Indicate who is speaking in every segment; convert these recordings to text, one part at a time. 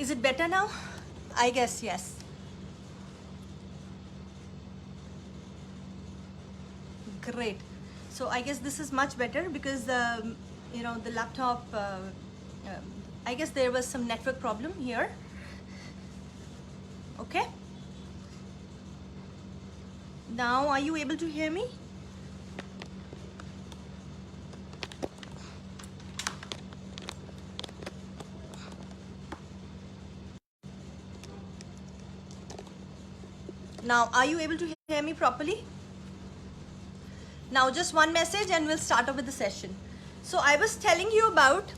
Speaker 1: Is it better now? I guess yes. Great. So I guess this is much better because you know, the laptop, I guess there was some network problem here. Okay. Now are you able to hear me? Now are you able to hear me properly? Now just one message and we'll start off with the session. So I was telling you about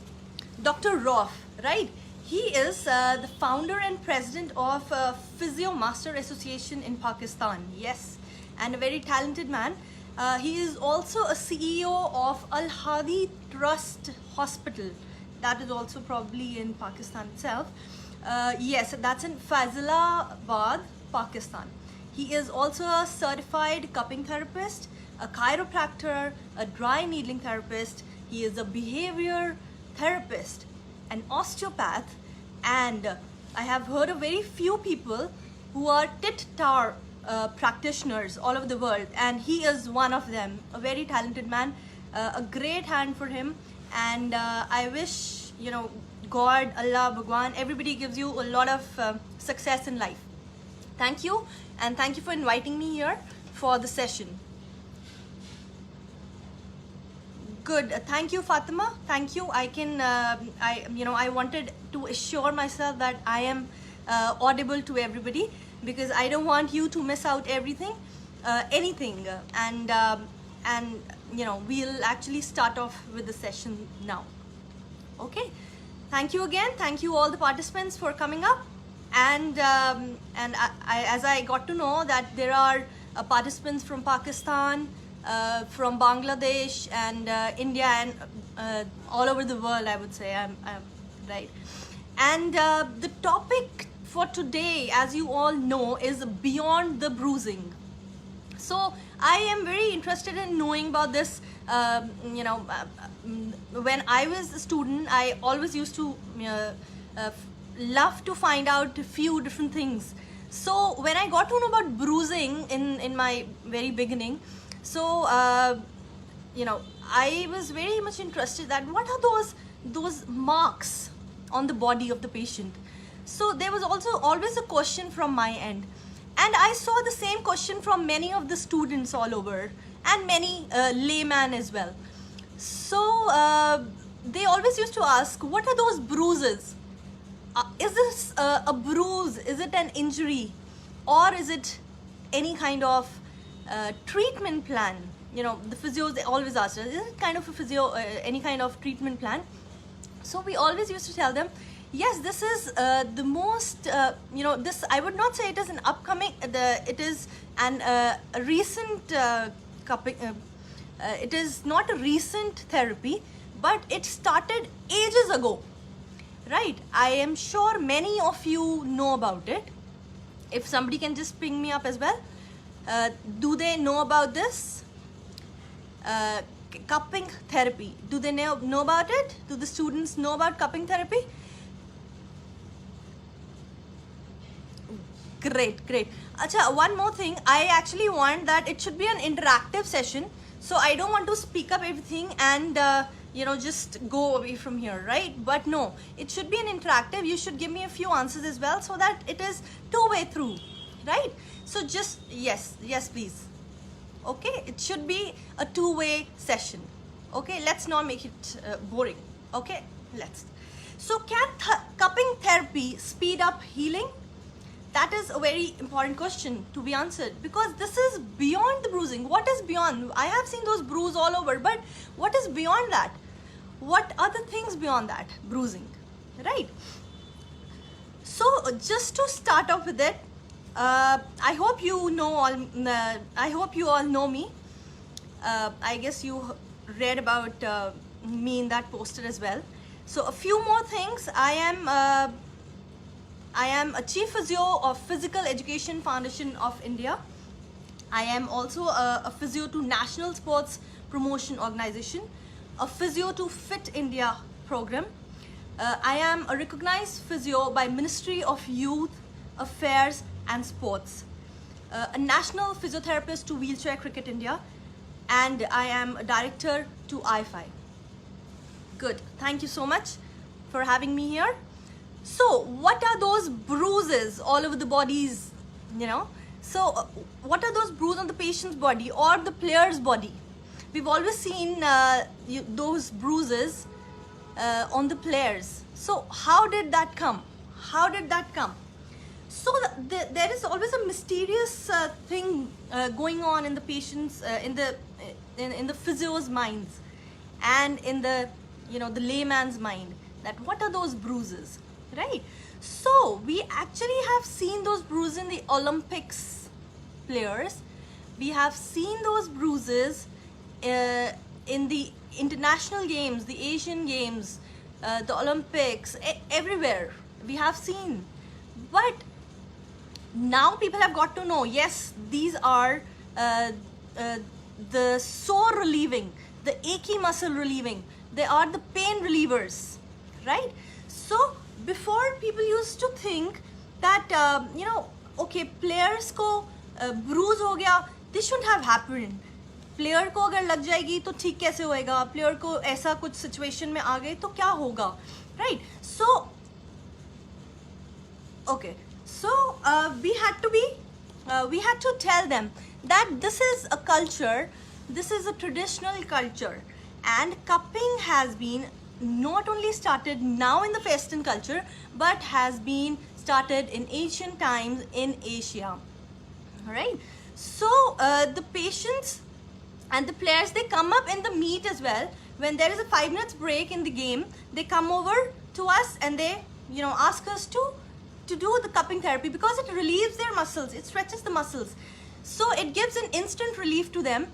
Speaker 1: Dr. Rauf, right? He is the founder and president of Physio Master Association in Pakistan. Yes, and a very talented man. He is also a CEO of Al Hadi Trust Hospital. That is also probably in Pakistan itself. Yes, that's in Faisalabad, Pakistan. He is also a certified cupping therapist, a chiropractor, a dry needling therapist. He is a behavior therapist, an osteopath, and I have heard of very few people who are tit-tar practitioners all over the world, and he is one of them. A very talented man, a great hand for him, and I wish, you know, God, Allah, Bhagwan, everybody gives you a lot of success in life. Thank you, and thank you for inviting me here for the session. Good. Thank you, Fatima. Thank you. I can, I wanted to assure myself that I am audible to everybody because I don't want you to miss out anything. And you know, we'll actually start off with the session now. Okay. Thank you again. Thank you all the participants for coming up. And as I got to know that there are participants from Pakistan, from Bangladesh and India and all over the world, I would say, I'm right. And the topic for today, as you all know, is beyond the bruising. So I am very interested in knowing about this. When I was a student, I always used to love to find out a few different things. So when I got to know about bruising in my very beginning, so you know, I was very much interested that what are those marks on the body of the patient. So there was also always a question from my end, and I saw the same question from many of the students all over and many laymen as well. So they always used to ask, what are those bruises? Is this a bruise? Is it an injury? Or is it any kind of treatment plan? You know, the physios, they always ask us, is it kind of a physio, any kind of treatment plan? So we always used to tell them, yes, this is the most, you know, this, I would not say it is an upcoming, it is a recent cupping, it is not a recent therapy, but it started ages ago. Right, I am sure many of you know about it. If somebody can just ping me up as well. Do they know about this? Cupping therapy. Do they know about it? Do the students know about cupping therapy? Great, great. Acha, one more thing. I actually want that it should be an interactive session. So I don't want to speak up everything and you know, just go away from here, right? But no, it should be an interactive. You should give me a few answers as well so that it is two-way through, right? So just, yes, please. Okay, it should be a two-way session. Okay, let's not make it boring. Okay, let's. So can cupping therapy speed up healing? That is a very important question to be answered because this is beyond the bruising. What is beyond? I have seen those bruises all over, but what is beyond that? What are the things beyond that bruising, right? So just to start off with it, I hope you know all. I hope you all know me. I guess you read about me in that poster as well. So a few more things. I am a Chief Physio of Physical Education Foundation of India. I am also a physio to National Sports Promotion Organization, a physio to Fit India program, I am a recognized physio by Ministry of Youth Affairs and Sports, a national physiotherapist to Wheelchair Cricket India, and I am a director to IFI. Good, thank you so much for having me here. So what are those bruises all over the bodies, you know? So what are those bruises on the patient's body or the player's body? We've always seen those bruises on the players. So how did that come? How did that come? So there is always a mysterious thing going on in the patient's, in the physio's minds, and in the the layman's mind, that what are those bruises, right? So we actually have seen those bruises in the Olympics players. We have seen those bruises in the international games, the Asian games, the Olympics, everywhere we have seen. But now people have got to know, yes, these are the sore relieving, the achy muscle relieving, they are the pain relievers, right? So before, people used to think that okay, players ko bruise ho gaya, this shouldn't have happened. Player को अगर लग जाएगी तो ठीक कैसे होएगा, player को ऐसा कुछ सिचुएशन में आ गए तो क्या होगा, right? So okay, so we had to tell them that this is a culture, this is a traditional culture, and cupping has been not only started now in the Western culture, but has been started in ancient times in Asia. All right, so the patients and the players, they come up in the meet as well. When there is a 5 minutes break in the game, they come over to us and they ask us to do the cupping therapy, because it relieves their muscles, it stretches the muscles, so it gives an instant relief to them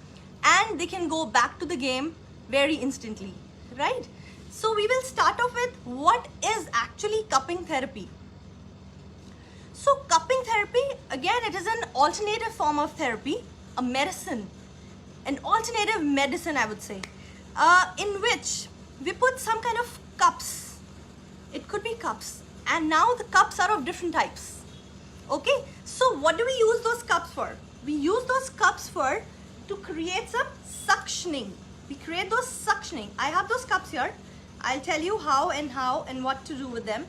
Speaker 1: and they can go back to the game very instantly, right? So we will start off with what is actually cupping therapy. So cupping therapy, again, it is an alternative form of therapy, a medicine, an alternative medicine, I would say, in which we put some kind of cups. It could be cups, and now the cups are of different types. Okay, so what do we use those cups for? We use those cups to create some suctioning. We create those suctioning. I have those cups here. I'll tell you how and what to do with them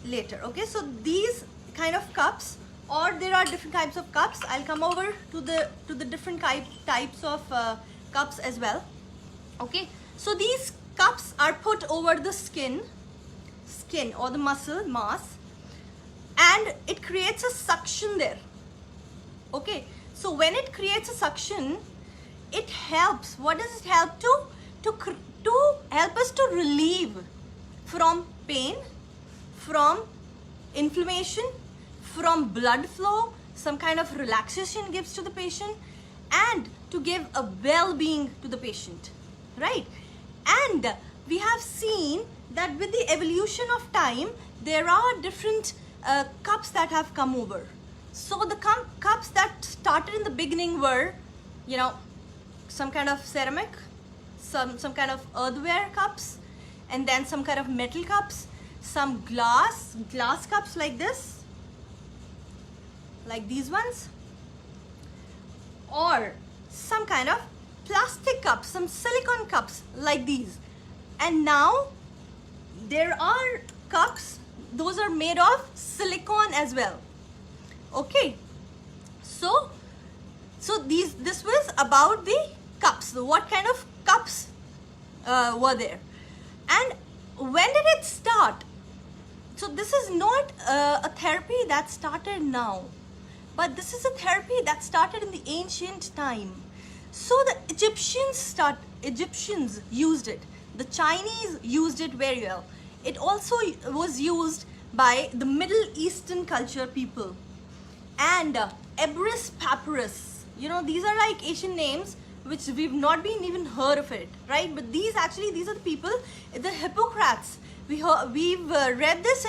Speaker 1: later. Okay, so these kind of cups, or there are different types of cups. I'll come over to the different types of cups as well. Okay, so these cups are put over the skin or the muscle mass, and it creates a suction there. Okay, so when it creates a suction, it helps. What does it help to help us to relieve from pain, from inflammation, from blood flow, some kind of relaxation gives to the patient, and to give a well-being to the patient, right? And we have seen that with the evolution of time, there are different cups that have come over. So the cups that started in the beginning were, some kind of ceramic, some kind of earthenware cups, and then some kind of metal cups, some glass cups like this, like these ones, or some kind of plastic cups, some silicone cups like these. And now there are cups, those are made of silicone as well. Okay, so this was about the cups, what kind of cups were there, and when did it start? So this is not a therapy that started now, but this is a therapy that started in the ancient time. So the Egyptians used it, the Chinese used it very well. It also was used by the Middle Eastern culture people, and Ebris Papyrus. These are like Asian names which we've not been even heard of it, right? But these are the people, the Hippocrates. We've read this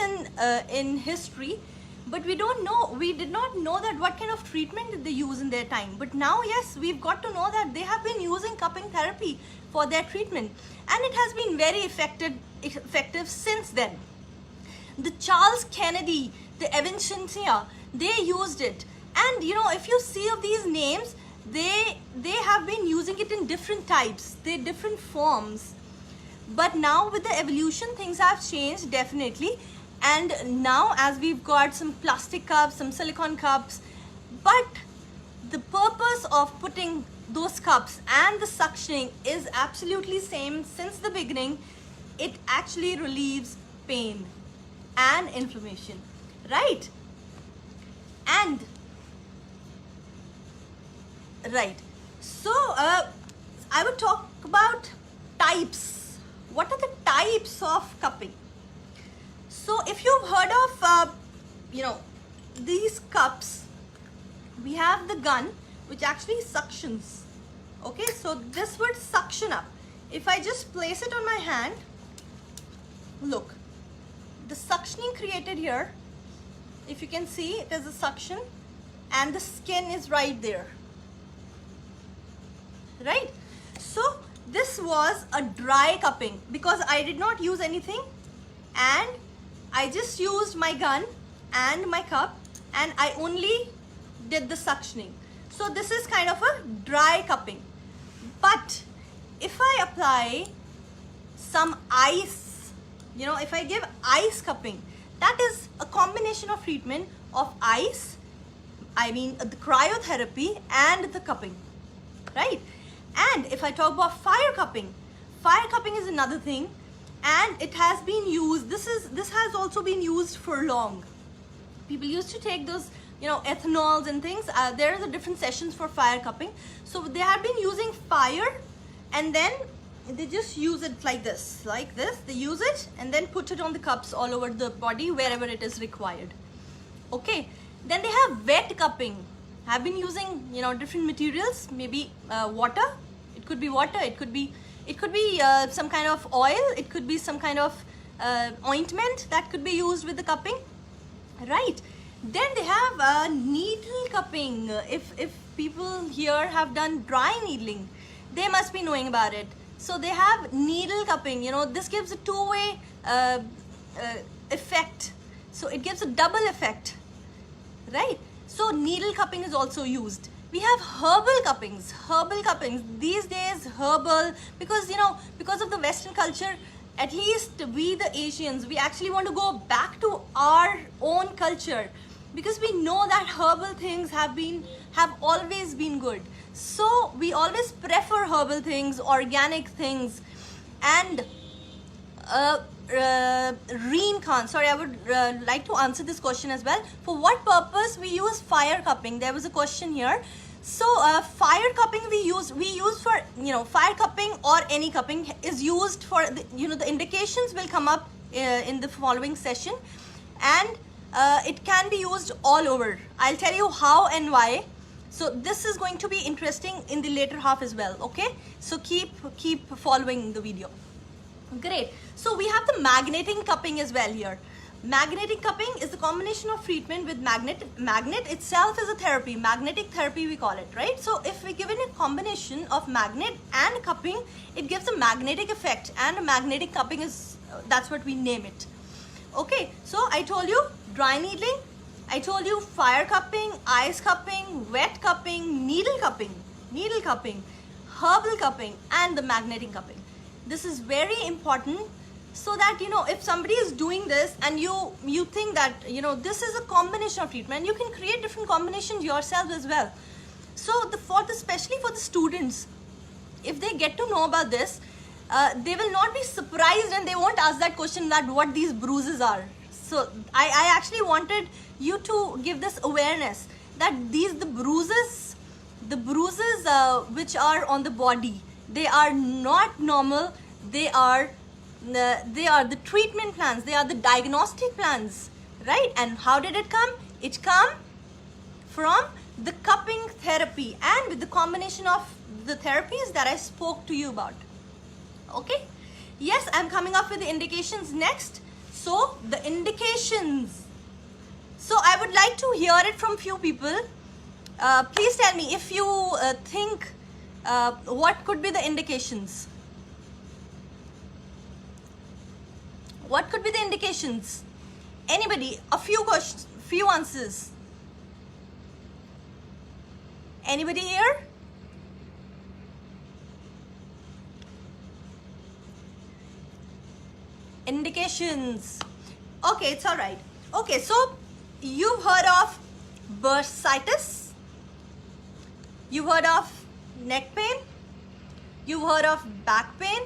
Speaker 1: in history, but we did not know that what kind of treatment did they use in their time. But now, yes, we've got to know that they have been using cupping therapy for their treatment, and it has been very effective effective since then. The Charles Kennedy, the Evan Cynthia, they used it. And you know, if you see of these names, they have been using it in different types, they different forms. But now with the evolution, things have changed definitely. And now as we've got some plastic cups, some silicone cups, but the purpose of putting those cups and the suctioning is absolutely same since the beginning. It actually relieves pain and inflammation, right? And right, so I would talk about types. What are the types of cupping? So if you've heard of these cups, we have the gun which actually suctions. Okay, so this would suction up. If I just place it on my hand, look, the suctioning created here, if you can see, it is a suction and the skin is right there, right? So this was a dry cupping because I did not use anything and I just used my gun and my cup and I only did the suctioning. So this is kind of a dry cupping. But if I apply some ice, you know, if I give ice cupping, that is a combination of treatment of ice, I mean the cryotherapy and the cupping, right? And if I talk about fire cupping is another thing, and it has been used, this has also been used for long. People used to take those, you know, ethanols and things. There are the different sessions for fire cupping. So they have been using fire and then they just use it like this, they use it and then put it on the cups all over the body wherever it is required. Okay, then they have wet cupping. Have been using, you know, different materials, maybe water. It could be water, it could be some kind of oil, it could be some kind of ointment that could be used with the cupping, right? Then they have needle cupping. If people here have done dry needling, they must be knowing about it. So they have needle cupping, you know, this gives a two-way effect. So it gives a double effect, right? So needle cupping is also used. We have herbal cuppings. These days, herbal, because, you know, because of the Western culture, at least we the Asians, we actually want to go back to our own culture because we know that herbal things have always been good. So we always prefer herbal things, organic things. And Reen Khan, sorry, I would like to answer this question as well. For what purpose we use fire cupping? There was a question here. So fire cupping we use for, you know, fire cupping or any cupping is used for the, you know, the indications will come up in the following session, and it can be used all over. I'll tell you how and why. So this is going to be interesting in the later half as well. Okay, so keep following the video. Great. So we have the magnetic cupping as well here. Magnetic cupping is the combination of treatment with magnet. Magnet itself is a therapy. Magnetic therapy we call it, right? So if we give it a combination of magnet and cupping, it gives a magnetic effect, and magnetic cupping is, that's what we name it. Okay, so I told you dry needling, I told you fire cupping, ice cupping, wet cupping, needle cupping, herbal cupping, and the magnetic cupping. This is very important, so that, you know, if somebody is doing this and you think that, you know, this is a combination of treatment, you can create different combinations yourself as well. So especially for the students, if they get to know about this, they will not be surprised and they won't ask that question that what these bruises are. So I actually wanted you to give this awareness that the bruises which are on the body, they are not normal. They are the treatment plans, they are the diagnostic plans, right? And how did it come? It come from the cupping therapy and with the combination of the therapies that I spoke to you about. Okay, yes, I'm coming up with the indications next. So the indications, so I would like to hear it from few people. Please tell me if you think what could be the indications. What could be the indications? Anybody? A few questions, few answers. Anybody here? Indications. Okay, it's all right. Okay, so you've heard of bursitis, you've heard of neck pain, you've heard of back pain,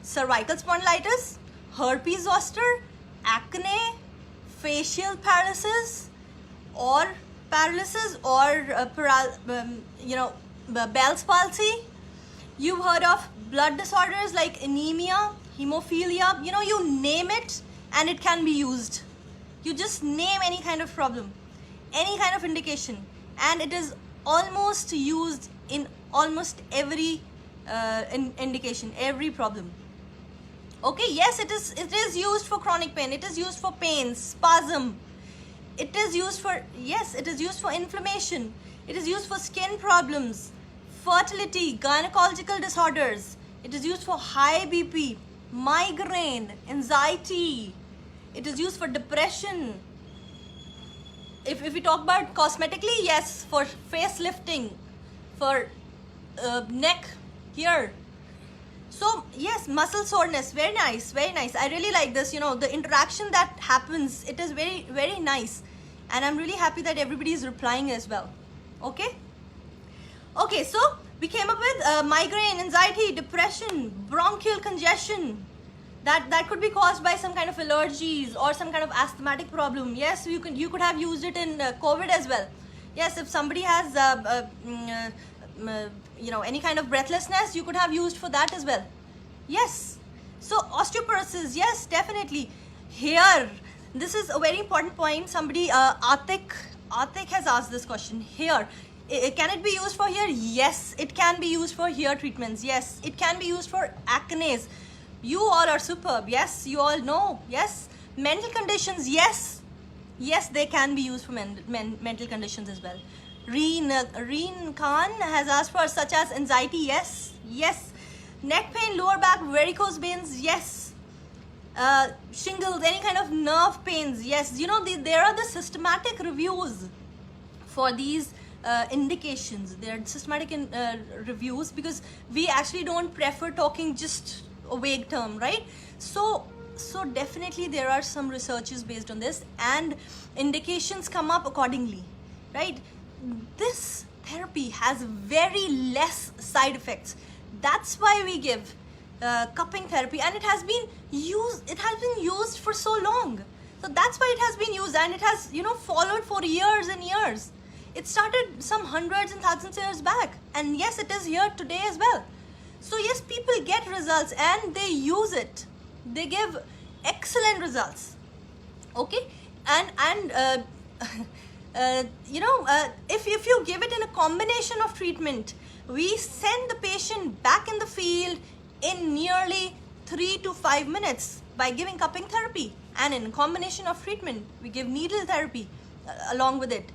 Speaker 1: cervical spondylitis, herpes zoster, acne, facial paralysis, or Bell's palsy. You've heard of blood disorders like anemia, hemophilia, you name it and it can be used. You just name any kind of problem, any kind of indication, and it is almost used in almost every indication, every problem. Okay, yes, it is used for chronic pain, it is used for pain, spasm, it is used for inflammation, it is used for skin problems, fertility, gynecological disorders, it is used for high BP, migraine, anxiety, it is used for depression. If we talk about cosmetically, yes, for facelifting, for neck here. So yes, muscle soreness, very nice, very nice. I really like this, the interaction that happens, it is very, very nice. And I'm really happy that everybody is replying as well. Okay? Okay, so we came up with migraine, anxiety, depression, bronchial congestion. That could be caused by some kind of allergies or some kind of asthmatic problem. Yes, you could have used it in COVID as well. Yes, if somebody has any kind of breathlessness, you could have used for that as well. Yes. So osteoporosis, yes, definitely. Hair, this is a very important point. Somebody, Atik has asked this question. Hair, can it be used for hair? Yes, it can be used for hair treatments. Yes, it can be used for acne. You all are superb. Yes, you all know. Yes, mental conditions. Yes, they can be used for mental conditions as well. Reen Khan has asked for such as anxiety. Yes, neck pain, lower back, varicose veins. Yes, shingles, any kind of nerve pains. Yes, there are the systematic reviews for these indications. There are systematic reviews, because we actually don't prefer talking just a vague term, right? So definitely there are some researches based on this, and indications come up accordingly, right? This therapy has very less side effects. That's why we give cupping therapy, and it has been used for so long. So that's why it has been used, and it has followed for years and years. It started some hundreds and thousands of years back, and yes, it is here today as well. So yes, people get results and they use it. They give excellent results. Okay, and if you give it in a combination of treatment, we send the patient back in the field in nearly 3 to 5 minutes by giving cupping therapy, and in combination of treatment, we give needle therapy along with it.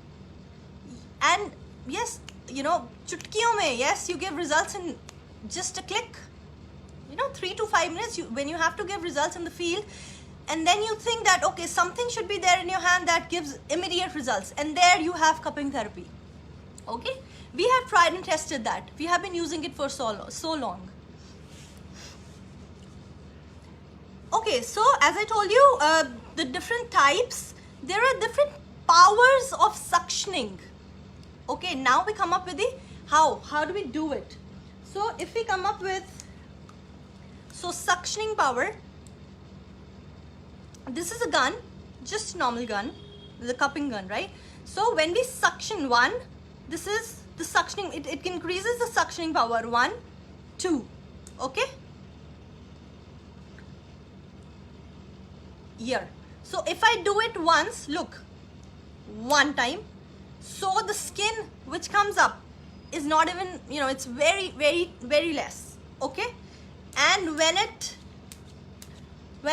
Speaker 1: And yes, chutkiyon mein, yes, you give results in just a click. 3 to 5 minutes when you have to give results in the field, and then you think that okay, something should be there in your hand that gives immediate results, and there you have cupping therapy. Okay, we have tried and tested that. We have been using it for so long. Okay, so as I told you, the different types, there are different powers of suctioning. Okay, now we come up with the how do we do it? So if we come up with suctioning power, this is a gun, just a normal gun, the cupping gun, right? So when we suction one, this is the suctioning, it increases the suctioning power, 1, 2, okay? Here. So if I do it once, look, one time, so the skin which comes up is not even, it's very, very, very less, okay? And when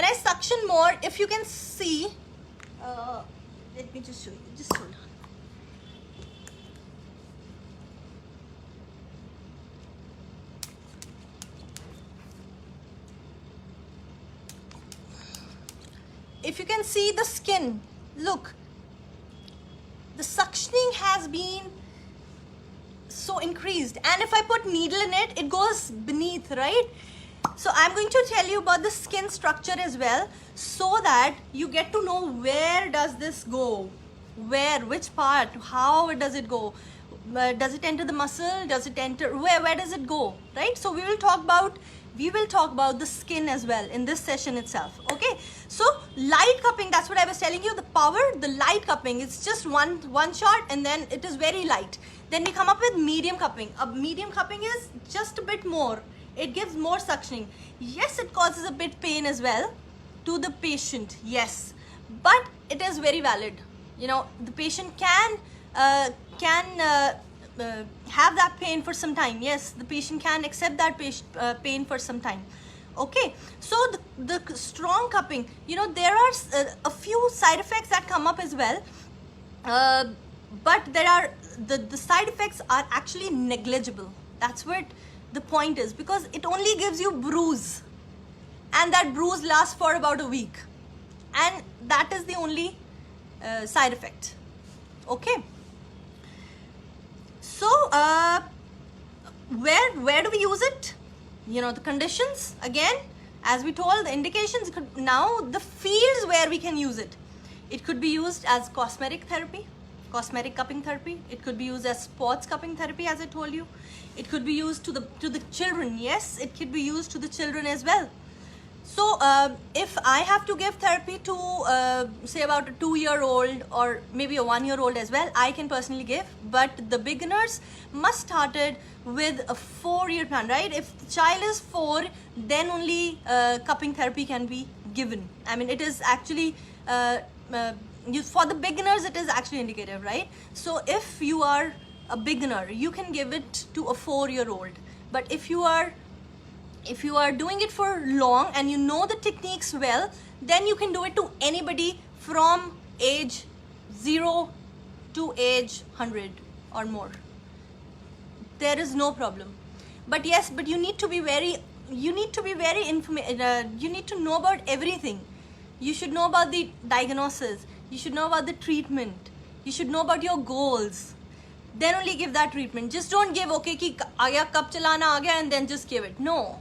Speaker 1: I suction more, if you can see, let me just show you, just hold on. if you can see the skin, look, the suctioning has been so increased, and if I put needle in it, it goes beneath, right? So I'm going to tell you about the skin structure as well, so that you get to know where does this go, which part, how does it go, does it enter the muscle, does it enter, where does it go, right? So we will talk about the skin as well in this session itself. Okay, so light cupping, that's what I was telling you, the power, the light cupping, it's just one shot and then it is very light. Then we come up with medium cupping. A medium cupping is just a bit more, it gives more suctioning. Yes, it causes a bit pain as well to the patient, yes, but it is very valid. You know, the patient can have that pain for some time. Yes, the patient can accept that pain for some time. Okay, so the strong cupping, you know, there are a few side effects that come up as well, but there are the side effects are actually negligible. That's what the point is, because it only gives you bruise, and that bruise lasts for about a week, and that is the only side effect. Okay, so where do we use it? You know, the conditions, again, as we told, the indications. Now the fields where we can use it. It could be used as cosmetic therapy, cosmetic cupping therapy. It could be used as sports cupping therapy, as I told you. It could be used to the children. Yes, it could be used to the children as well. So if I have to give therapy to say about a 2-year-old or maybe a 1-year-old as well, I can personally give, but the beginners must start it with a 4-year plan, right? If the child is 4, then only cupping therapy can be given. I mean, it is actually for the beginners, it is actually indicative, right? So if you are a beginner, you can give it to a 4-year-old, but if you are doing it for long and you know the techniques well, then you can do it to anybody from age 0 to age 100 or more. There is no problem. But yes, but you need to be very you need to know about everything. You should know about the diagnosis, you should know about the treatment, you should know about your goals. Then only give that treatment. Just don't give, okay, ki aaya cup chalana aa gaya, and then just give it. No.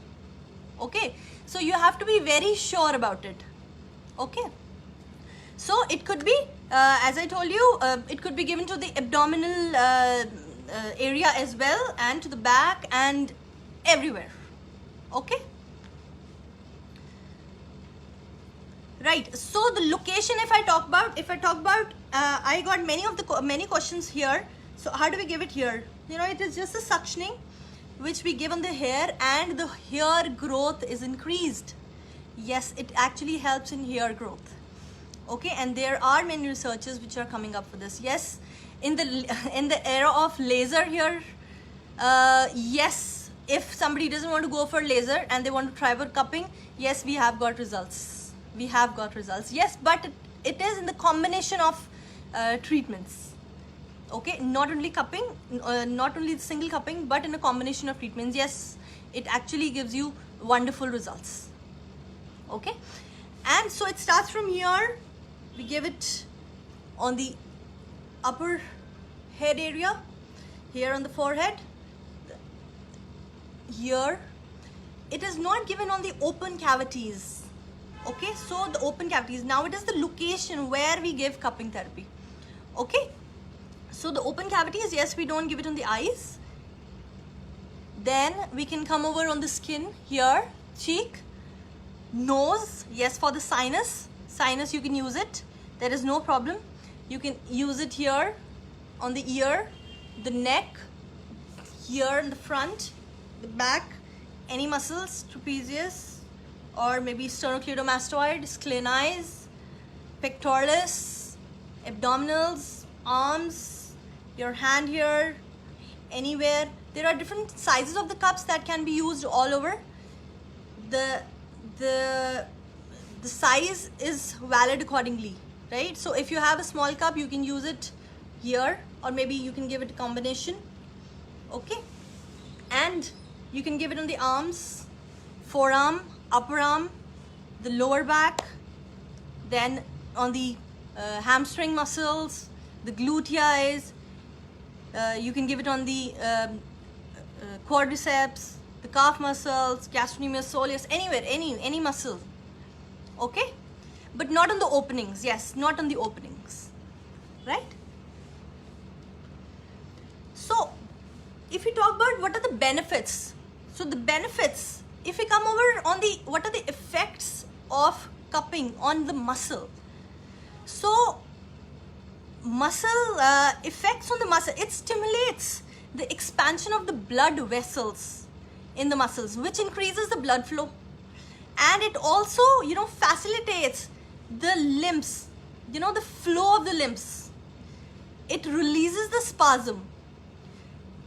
Speaker 1: Okay, so you have to be very sure about it. Okay, so it could be as I told you, it could be given to the abdominal area as well, and to the back and everywhere. Okay, right. So the location, if I talk about I got many questions here. So how do we give it here? You know, it is just a suctioning which we give on the hair, and the hair growth is increased. Yes, it actually helps in hair growth. Okay, and there are many researches which are coming up for this. Yes, in the era of laser here, yes, if somebody doesn't want to go for laser and they want to try for cupping, yes, we have got results. Yes, but it is in the combination of treatments. Okay, not only cupping, not only the single cupping, but in a combination of treatments. Yes, it actually gives you wonderful results. Okay, and so it starts from here. We give it on the upper head area, here on the forehead, here. It is not given on the open cavities. Okay, so the open cavities, now it is the location where we give cupping therapy. Okay, so the open cavities, yes, we don't give it on the eyes. Then we can come over on the skin here, cheek, nose. Yes, for the sinus you can use it, there is no problem. You can use it here on the ear, the neck, here in the front, the back, any muscles, trapezius, or maybe sternocleidomastoid, splenitis, pectoralis, abdominals, arms, your hand here, anywhere. There are different sizes of the cups that can be used all over. The size is valid accordingly, right? So if you have a small cup, you can use it here, or maybe you can give it a combination. Okay, and you can give it on the arms, forearm, upper arm, the lower back, then on the hamstring muscles, the gluteus. You can give it on the quadriceps, the calf muscles, gastrocnemius soleus, anywhere, any muscle. Okay, but not on the openings. Yes, not on the openings, right? So if we talk about what are the benefits, so the benefits, if we come over on the what are the effects of cupping on the muscle. So muscle effects on the muscle, it stimulates the expansion of the blood vessels in the muscles, which increases the blood flow, and it also, you know, facilitates the limbs, you know, the flow of the limbs. It releases the spasm,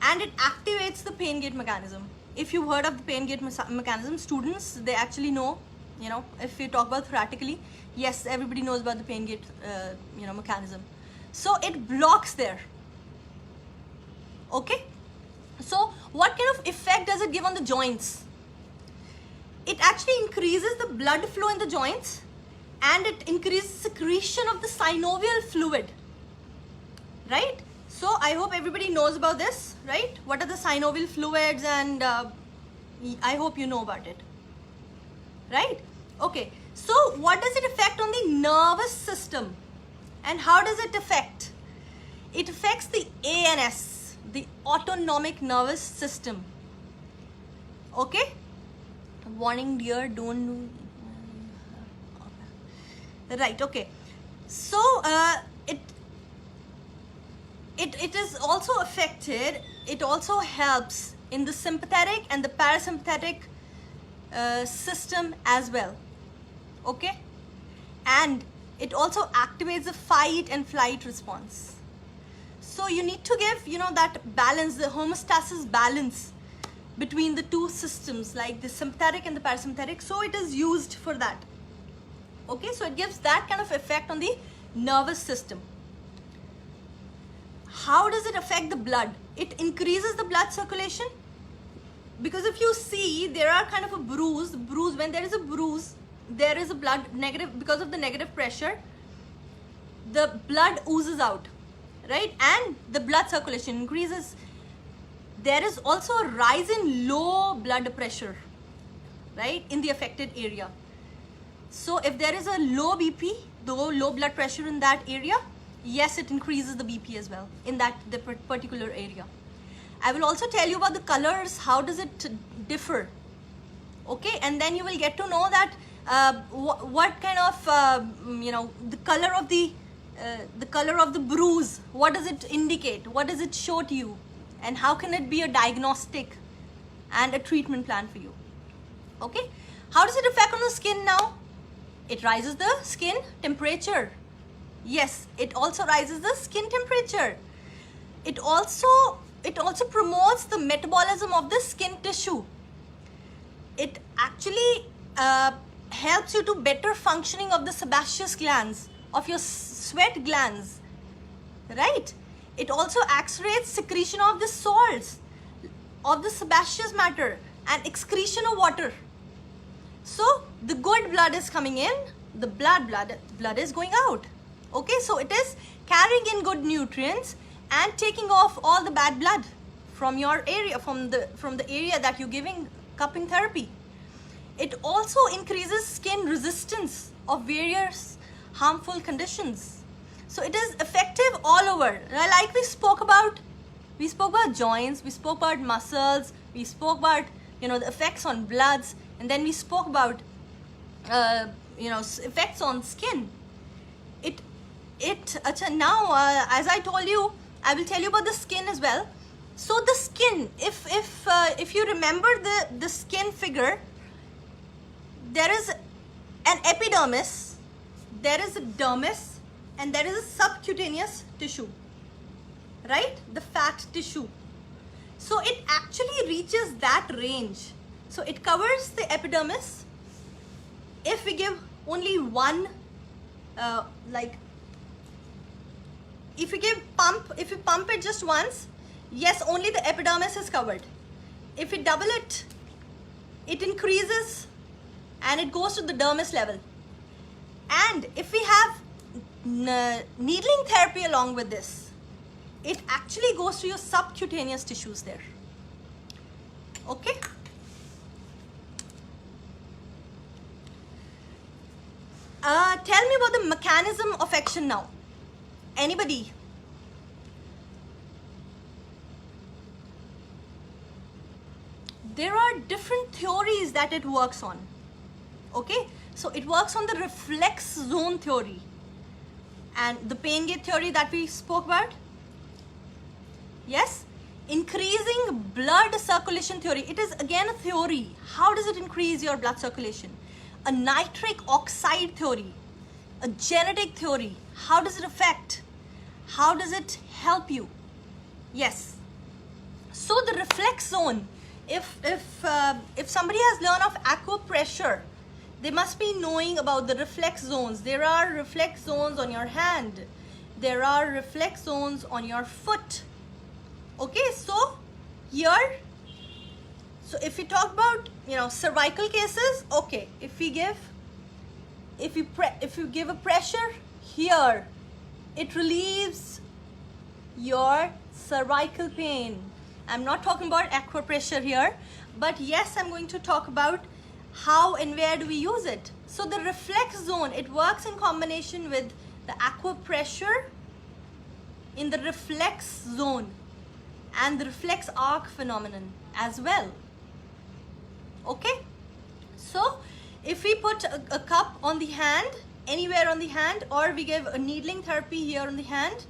Speaker 1: and it activates the pain gate mechanism. If you've heard of the pain gate mechanism, students, they actually know, you know, if you talk about theoretically, yes, everybody knows about the pain gate you know, mechanism. So it blocks there. Okay, so what kind of effect does it give on the joints? It actually increases the blood flow in the joints, and it increases secretion of the synovial fluid, right? So I hope everybody knows about this, right? What are the synovial fluids, and I hope you know about it, right? Okay, so what does it affect on the nervous system, and how does it affect? It affects the ANS, the autonomic nervous system. Okay, warning dear, don't do. Right, okay, so it is also affected, it also helps in the sympathetic and the parasympathetic system as well. Okay, and it also activates the fight and flight response. So you need to give, you know, that balance, the homeostasis balance between the two systems, like the sympathetic and the parasympathetic. So it is used for that. Okay, so it gives that kind of effect on the nervous system. How does it affect the blood? It increases the blood circulation, because if you see, there are kind of a bruise, when there is a bruise, there is a blood negative, because of the negative pressure, the blood oozes out, right? And the blood circulation increases. There is also a rise in low blood pressure, right, in the affected area. So if there is a low BP, low blood pressure in that area, yes, it increases the BP as well in the particular area. I will also tell you about the colors, how does it differ. Okay, and then you will get to know that what kind of you know, the color of the bruise, what does it indicate, what does it show to you, and how can it be a diagnostic and a treatment plan for you. Okay, how does it affect on the skin now? It rises the skin temperature. Yes, it also rises the skin temperature. It also promotes the metabolism of the skin tissue. It actually helps you to better functioning of the sebaceous glands, of your sweat glands, right? It also accelerates secretion of the salts, of the sebaceous matter, and excretion of water. So the good blood is coming in, the blood is going out. Okay, so it is carrying in good nutrients and taking off all the bad blood from your area, from the area that you're giving cupping therapy. It also increases skin resistance of various harmful conditions. So it is effective all over. Like we spoke about joints, we spoke about muscles, we spoke about, you know, the effects on bloods, and then we spoke about you know, effects on skin. Now as I told you, I will tell you about the skin as well. So the skin, if you remember the skin figure, there is an epidermis, there is a dermis, and there is a subcutaneous tissue, right? The fat tissue. So it actually reaches that range. So it covers the epidermis. If we give only one, like, if you pump it just once, yes, only the epidermis is covered. If we double it, it increases and it goes to the dermis level. And if we have needling therapy along with this, it actually goes to your subcutaneous tissues there. Okay. Tell me about the mechanism of action now. Anybody? There are different theories that it works on. Okay, so it works on the reflex zone theory and the pain gate theory that we spoke about. Yes, increasing blood circulation theory. It is again a theory. How does it increase your blood circulation? A nitric oxide theory, a genetic theory. How does it affect? How does it help you? Yes. So the reflex zone, if somebody has learned of acupressure, they must be knowing about the reflex zones. There are reflex zones on your hand. There are reflex zones on your foot. Okay, so here, so if we talk about, cervical cases, okay, if you give a pressure here, it relieves your cervical pain. I'm not talking about acupressure here, but yes, I'm going to talk about how and where do we use it. So the reflex zone, it works in combination with the acupressure in the reflex zone and the reflex arc phenomenon as well. Okay, so if we put a cup on the hand, anywhere on the hand, or we give a needling therapy here on the hand,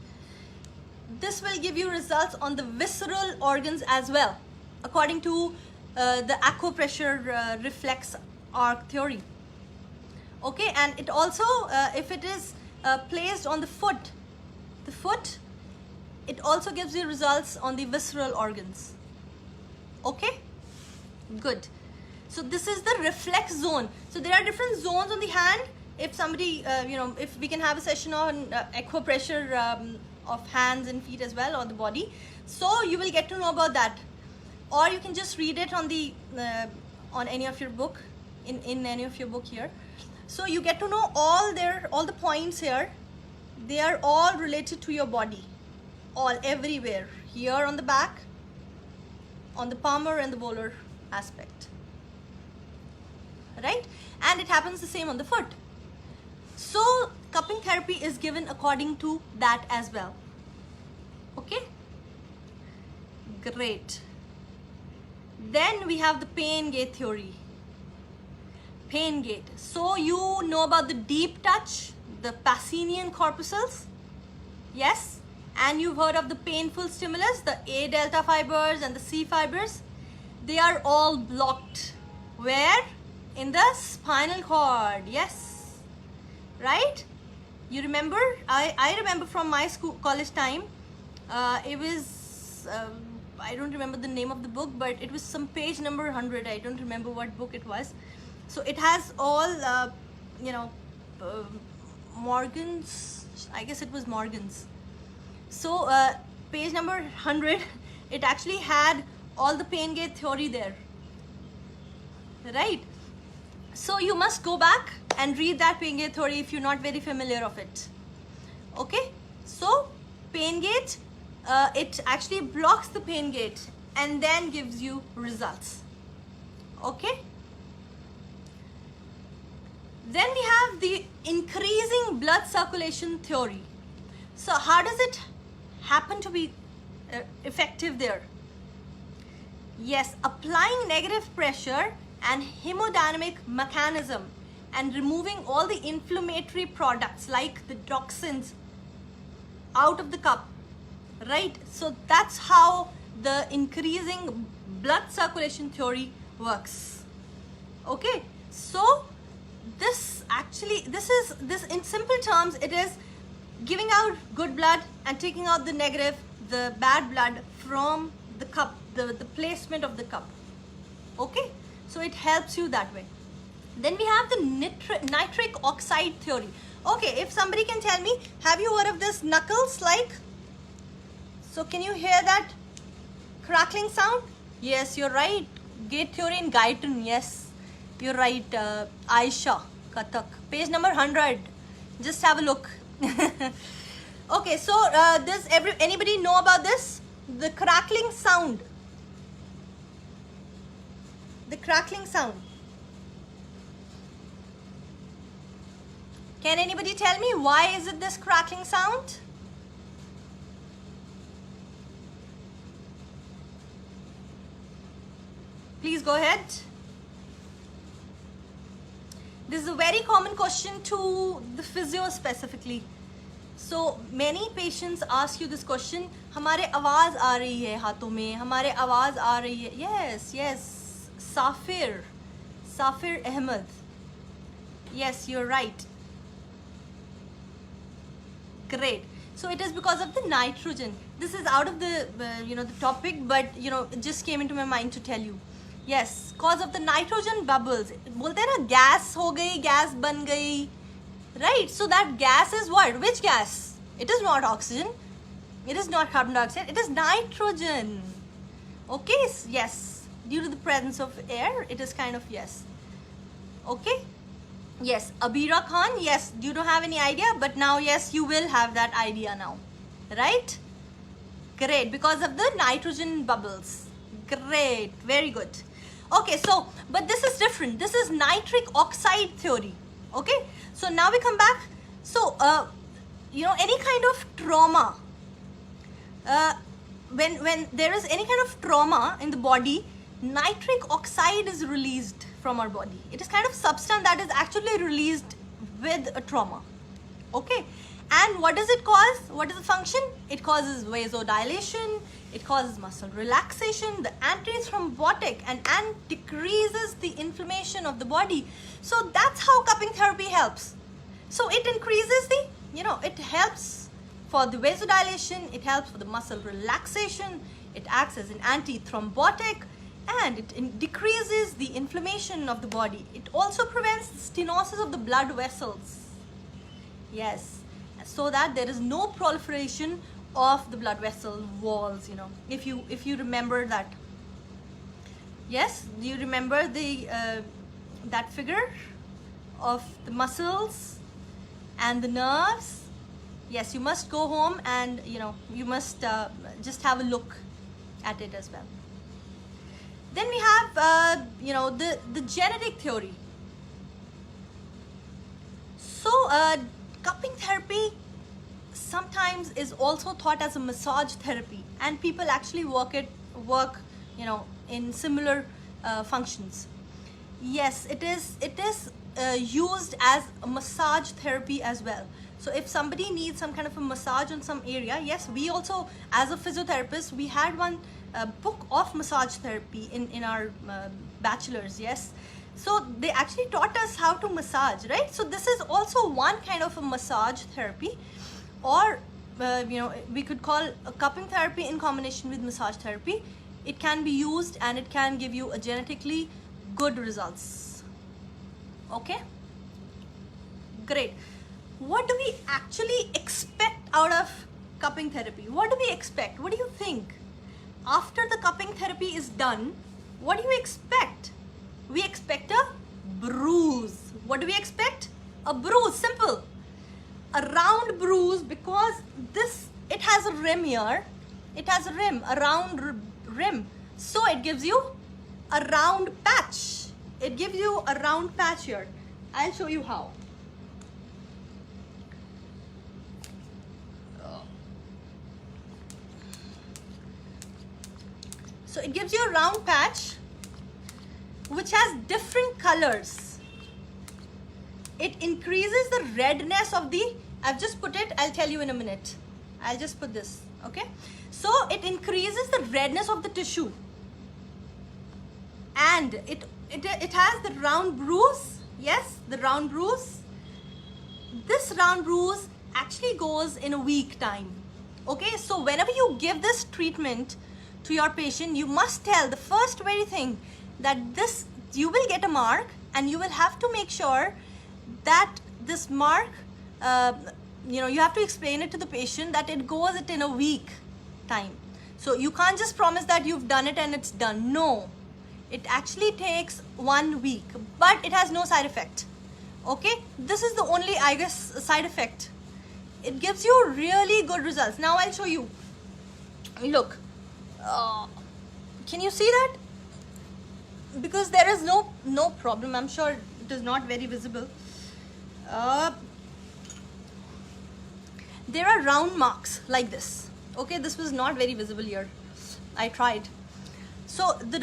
Speaker 1: this will give you results on the visceral organs as well, according to the acupressure reflex arc theory. Okay, and it also, if it is placed on the foot, it also gives you results on the visceral organs. Okay, good. So this is the reflex zone. So there are different zones on the hand. If somebody, if we can have a session on acupressure of hands and feet as well, or the body, so you will get to know about that. Or you can just read it on the on any of your book, in any of your book here. So you get to know all the points here. They are all related to your body, all everywhere. Here on the back, on the palmar and the volar aspect, right? And it happens the same on the foot. So cupping therapy is given according to that as well. Okay, great. Then we have the pain gate theory. Pain gate. So you know about the deep touch, the Pacinian corpuscles, yes, and you've heard of the painful stimulus, the A delta fibers and the C fibers. They are all blocked. Where? In the spinal cord. Yes, right? You remember? I remember from my college time. It was I don't remember the name of the book, but it was some page number 100. I don't remember what book it was. So it has all Morgan's, I guess it was Morgan's. So page number 100, it actually had all the pain gate theory there, right? So you must go back and read that pain gate theory if you're not very familiar of it. Okay, so pain gate, it actually blocks the pain gate and then gives you results. Okay, then we have the increasing blood circulation theory. So how does it happen to be effective there? Yes, applying negative pressure and hemodynamic mechanism and removing all the inflammatory products like the toxins out of the cup, right? So that's how the increasing blood circulation theory works. Okay, so this in simple terms, it is giving out good blood and taking out the negative, the bad blood from the cup, the placement of the cup. Okay, so it helps you that way. Then we have the nitric oxide theory. Okay, if somebody can tell me, have you heard of this knuckles like? So can you hear that crackling sound? Yes, you're right. Gate theory in Guyton. Yes, you're right. Aisha Kathak. Page number 100. Just have a look. Okay, so does anybody know about this? The crackling sound. The crackling sound. Can anybody tell me why is it this crackling sound? Please go ahead. This is a very common question to the physio specifically. So many patients ask you this question. हमारे आवाज आ रही है हाथों में, हमारे आवाज आ रही है. Yes, yes. Safir Ahmed. Yes, you're right. Great. So it is because of the nitrogen. This is out of the the topic, but it just came into my mind to tell you. Yes, cause of the nitrogen bubbles. बोलते हैं ना gas हो गई, gas बन गई, right? So that gas is what? Which gas? It is not oxygen. It is not carbon dioxide. It is nitrogen. Okay. Yes. Due to the presence of air, it is kind of yes. Okay. Yes, Abira Khan, yes, you don't have any idea, but now, yes, you will have that idea now, right? Great, because of the nitrogen bubbles. Great, very good. Okay, so, but this is different. This is nitric oxide theory, okay? So now we come back. So, any kind of trauma, when there is any kind of trauma in the body, nitric oxide is released from our body. It is kind of substance that is actually released with a trauma. Okay, and what does it cause? What is the function? It causes vasodilation, it causes muscle relaxation, the anti-thrombotic, and decreases the inflammation of the body. So that's how cupping therapy helps. So it increases the, it helps for the vasodilation, it helps for the muscle relaxation, it acts as an anti-thrombotic, and it decreases the inflammation of the body. It also prevents stenosis of the blood vessels. Yes, so that there is no proliferation of the blood vessel walls, if you remember that. Yes, do you remember the that figure of the muscles and the nerves? Yes, you must go home and you must just have a look at it as well. Then we have, the genetic theory. So, cupping therapy sometimes is also thought as a massage therapy, and people actually work, in similar functions. Yes, it is used as a massage therapy as well. So if somebody needs some kind of a massage on some area, yes, we also, as a physiotherapist, we had one book of massage therapy in our bachelor's, yes. So they actually taught us how to massage, right? So this is also one kind of a massage therapy, or we could call a cupping therapy in combination with massage therapy. It can be used and it can give you a genetically good results. Okay, great. What do we actually expect out of cupping therapy? What do we expect? What do you think? After the cupping therapy is done, what do you expect? We expect a bruise. What do we expect? A bruise, simple. A round bruise, because it has a rim here. It has a rim, a round rim. So it gives you a round patch. It gives you a round patch here. I'll show you how. So it gives you a round patch which has different colors. It increases the redness of the, I've just put it, I'll tell you in a minute. I'll just put this, okay? So it increases the redness of the tissue. And it has the round bruise, yes, the round bruise. This round bruise actually goes in a week time, okay? So whenever you give this treatment to your patient, you must tell the first very thing that you will get a mark, and you will have to make sure that this mark, you have to explain it to the patient that it goes in a week time. So you can't just promise that you've done it and it's done. No, it actually takes 1 week, but it has no side effect. Okay, this is the only, I guess, side effect. It gives you really good results. Now I'll show you. Look, can you see that? Because there is no problem. I'm sure it is not very visible. There are round marks like this. Okay, this was not very visible here. I tried. So the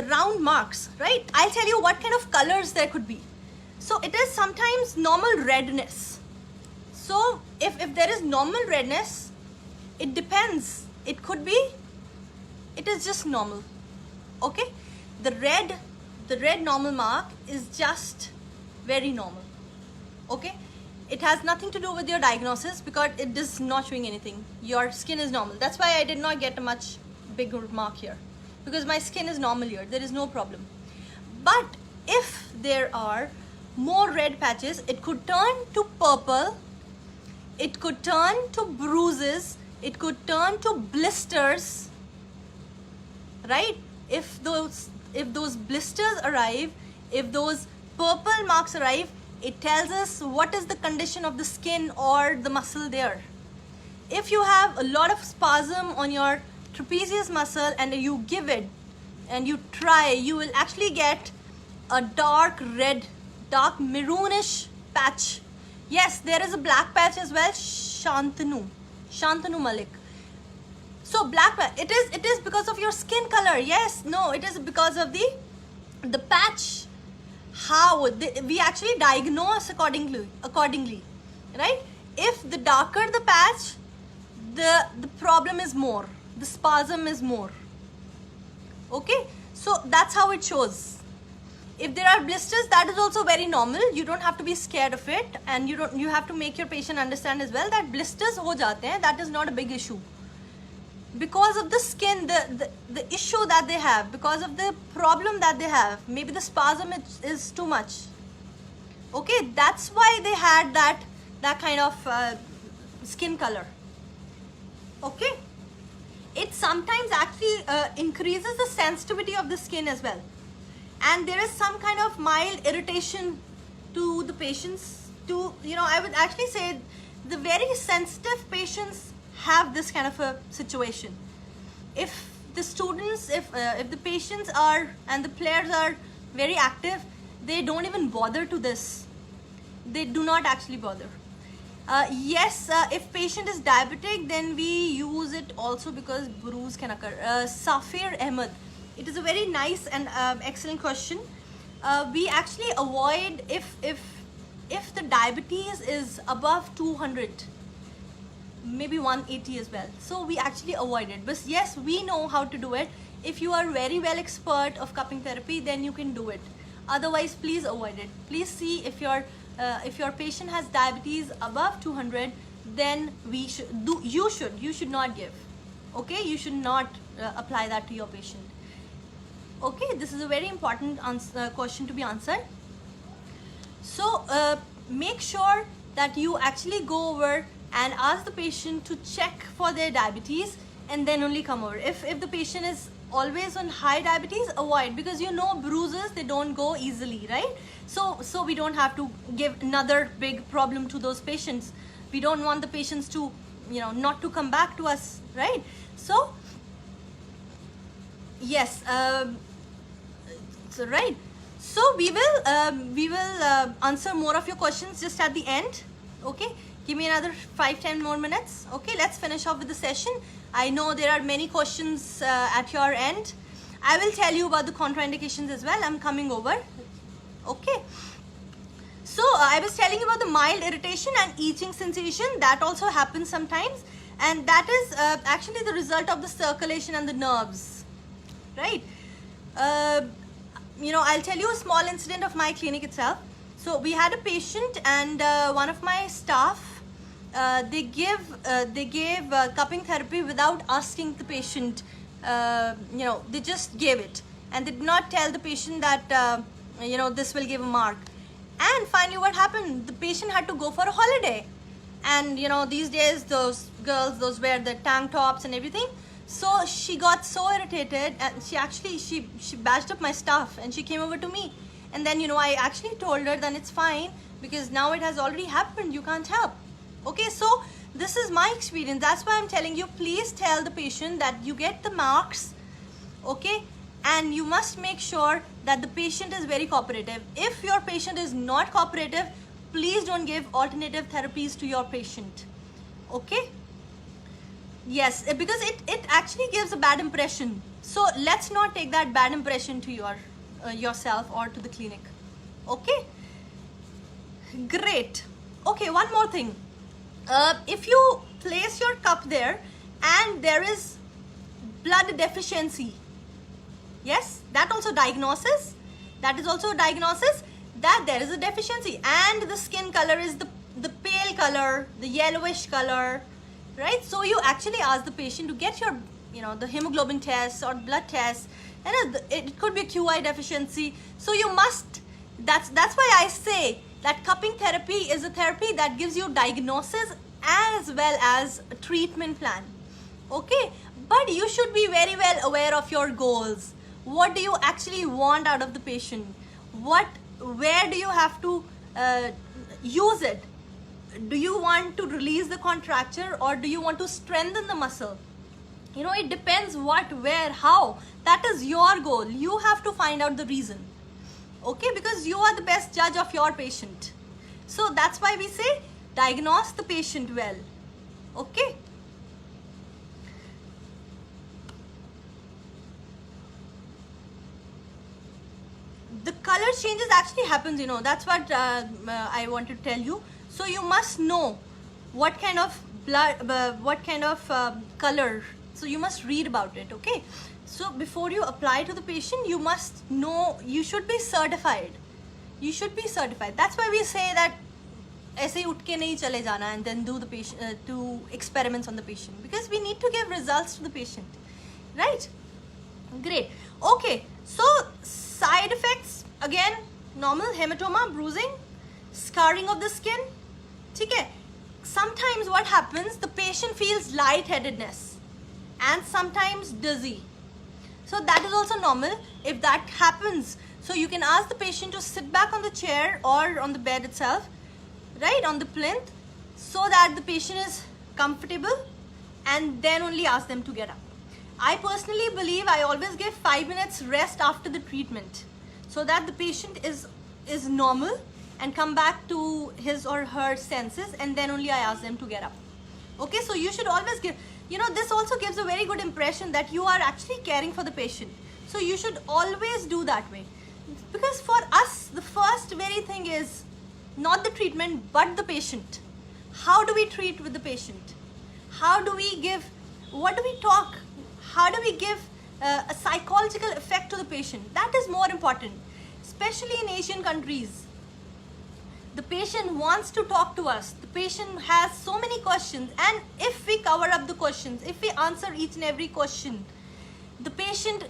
Speaker 1: round marks, right? I'll tell you what kind of colors there could be. So it is sometimes normal redness. So if there is normal redness, it depends. It could be, it is just normal. Okay, the red normal mark is just very normal. Okay, it has nothing to do with your diagnosis because it is not showing anything. Your skin is normal. That's why I did not get a much bigger mark here, because my skin is normal here. There is no problem. But if there are more red patches, it could turn to purple, it could turn to bruises, it could turn to blisters, right? If those blisters arrive, if those purple marks arrive, it tells us what is the condition of the skin or the muscle there. If you have a lot of spasm on your trapezius muscle and you give it and you try, you will actually get a dark red, dark maroonish patch. Yes, there is a black patch as well, Shantanu Malik. So black patch, it is because of your skin color. Yes, no, it is because of the patch. We actually diagnose accordingly, right? If the darker the patch, the problem is more, the spasm is more. Okay, so that's how it shows. If there are blisters, that is also very normal. You don't have to be scared of it, and you have to make your patient understand as well that blisters ho jate hain, that is not a big issue. Because of the skin, the issue that they have, because of the problem that they have, maybe the spasm is too much. Okay, that's why they had that kind of skin color. Okay, it sometimes actually increases the sensitivity of the skin as well. And there is some kind of mild irritation to the patients. I would actually say the very sensitive patients have this kind of a situation. If the students, if the patients are and the players are very active, they don't even bother to this. They do not actually bother. Yes, if patient is diabetic, then we use it also because bruise can occur. Safir Ahmed. It is a very nice and excellent question. We actually avoid if the diabetes is above 200, maybe 180 as well. So we actually avoid it. But yes, we know how to do it. If you are very well expert of cupping therapy, then you can do it. Otherwise, please avoid it. Please see if your patient has diabetes above 200, then you should not give. Okay, you should not apply that to your patient. Okay, this is a very important question to be answered. So make sure that you actually go over and ask the patient to check for their diabetes and then only come over. If the patient is always on high diabetes, avoid, because bruises, they don't go easily, right? So we don't have to give another big problem to those patients. We don't want the patients to not to come back to us, right? So yes, so right, so we will answer more of your questions just at the end. Okay, give me another 5-10 more minutes. Okay, let's finish off with the session. I know there are many questions at your end. I will tell you about the contraindications as well. I'm coming over. Okay, so I was telling you about the mild irritation and itching sensation that also happens sometimes, and that is actually the result of the circulation and the nerves, right? I'll tell you a small incident of my clinic itself. So we had a patient, and one of my staff, they gave cupping therapy without asking the patient. They just gave it, and they did not tell the patient that this will give a mark. And finally, what happened? The patient had to go for a holiday, and these days those girls wear the tank tops and everything. So she got so irritated, and she badged up my staff, and she came over to me and then I actually told her then it's fine because now it has already happened, you can't help. Okay, so this is my experience. That's why I'm telling you, please tell the patient that you get the marks, okay, and you must make sure that the patient is very cooperative. If your patient is not cooperative, please don't give alternative therapies to your patient. Okay, yes, because it actually gives a bad impression. So let's not take that bad impression to yourself or to the clinic. Okay, great. Okay, one more thing. If you place your cup there and there is blood deficiency, yes, that also diagnosis, that is also a diagnosis that there is a deficiency, and the skin color is the pale color, the yellowish color, right? So you actually ask the patient to get your the hemoglobin test or blood test, and it could be a QI deficiency. So you must, that's why I say that cupping therapy is a therapy that gives you diagnosis as well as a treatment plan. Okay, but you should be very well aware of your goals. What do you actually want out of the patient? Where do you have to use it? Do you want to release the contracture or do you want to strengthen the muscle? It depends what, where, how. That is your goal. You have to find out the reason. Okay, because you are the best judge of your patient. So that's why we say diagnose the patient well. Okay. The color changes actually happens, that's what I want to tell you. So you must know what kind of blood, what kind of color. So you must read about it, okay? So before you apply to the patient, you must know, you should be certified. You should be certified. That's why we say that ऐसे उठ के नहीं चले जाना and then do the patient, do experiments on the patient, because we need to give results to the patient, right? Great. Okay, so side effects, again, normal hematoma, bruising, scarring of the skin. Okay. Sometimes what happens, the patient feels lightheadedness and sometimes dizzy. So that is also normal. If that happens, so you can ask the patient to sit back on the chair or on the bed itself, right, on the plinth, so that the patient is comfortable, and then only ask them to get up. I personally believe I always give 5 minutes rest after the treatment so that the patient is normal and come back to his or her senses, and then only I ask them to get up. Okay, so you should always give, this also gives a very good impression that you are actually caring for the patient. So you should always do that way, because for us the first very thing is not the treatment but the patient. How do we treat with the patient? How do we give, what do we talk? How do we give a psychological effect to the patient? That is more important, especially in Asian countries. The patient wants to talk to us. The patient has so many questions, and if we cover up the questions, if we answer each and every question, the patient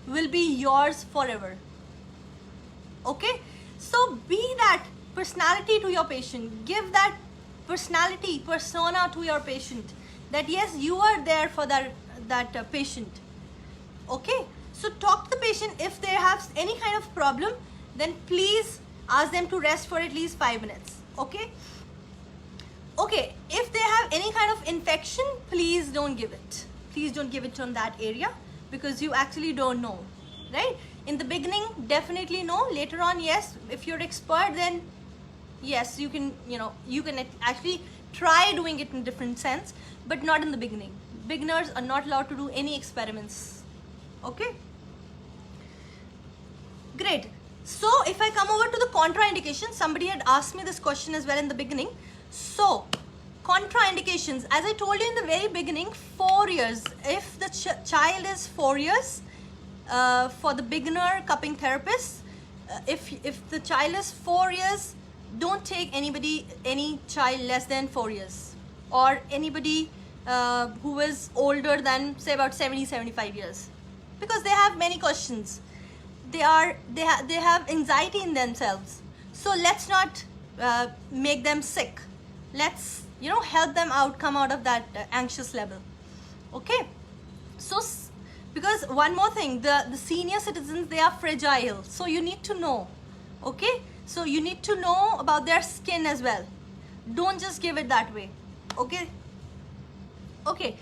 Speaker 1: will be yours forever. Okay, so be that personality to your patient. Give that persona to your patient, that yes, you are there for that patient. Okay, so talk to the patient. If they have any kind of problem, then please ask them to rest for at least 5 minutes. Okay, if they have any kind of infection, please don't give it. Please don't give it on that area, because you actually don't know, right? In the beginning, definitely no. Later on, yes. If you're expert, then yes, you can actually try doing it in different sense, but not in the beginning. Beginners are not allowed to do any experiments. Okay, great. So if I come over to the contraindications, somebody had asked me this question as well in the beginning. So contraindications, as I told you in the very beginning, 4 years. If the child is 4 years, for the beginner cupping therapist, if the child is 4 years, don't take any child less than 4 years, or anybody who is older than say about 70-75 years, because they have many questions. They have anxiety in themselves. So let's not make them sick. Let's help them come out of that anxious level. Okay, so because because one more thing, the senior citizens, they are fragile, so you need to know. Okay, so you need to know about their skin as well. Don't just give it that way. Okay. Okay,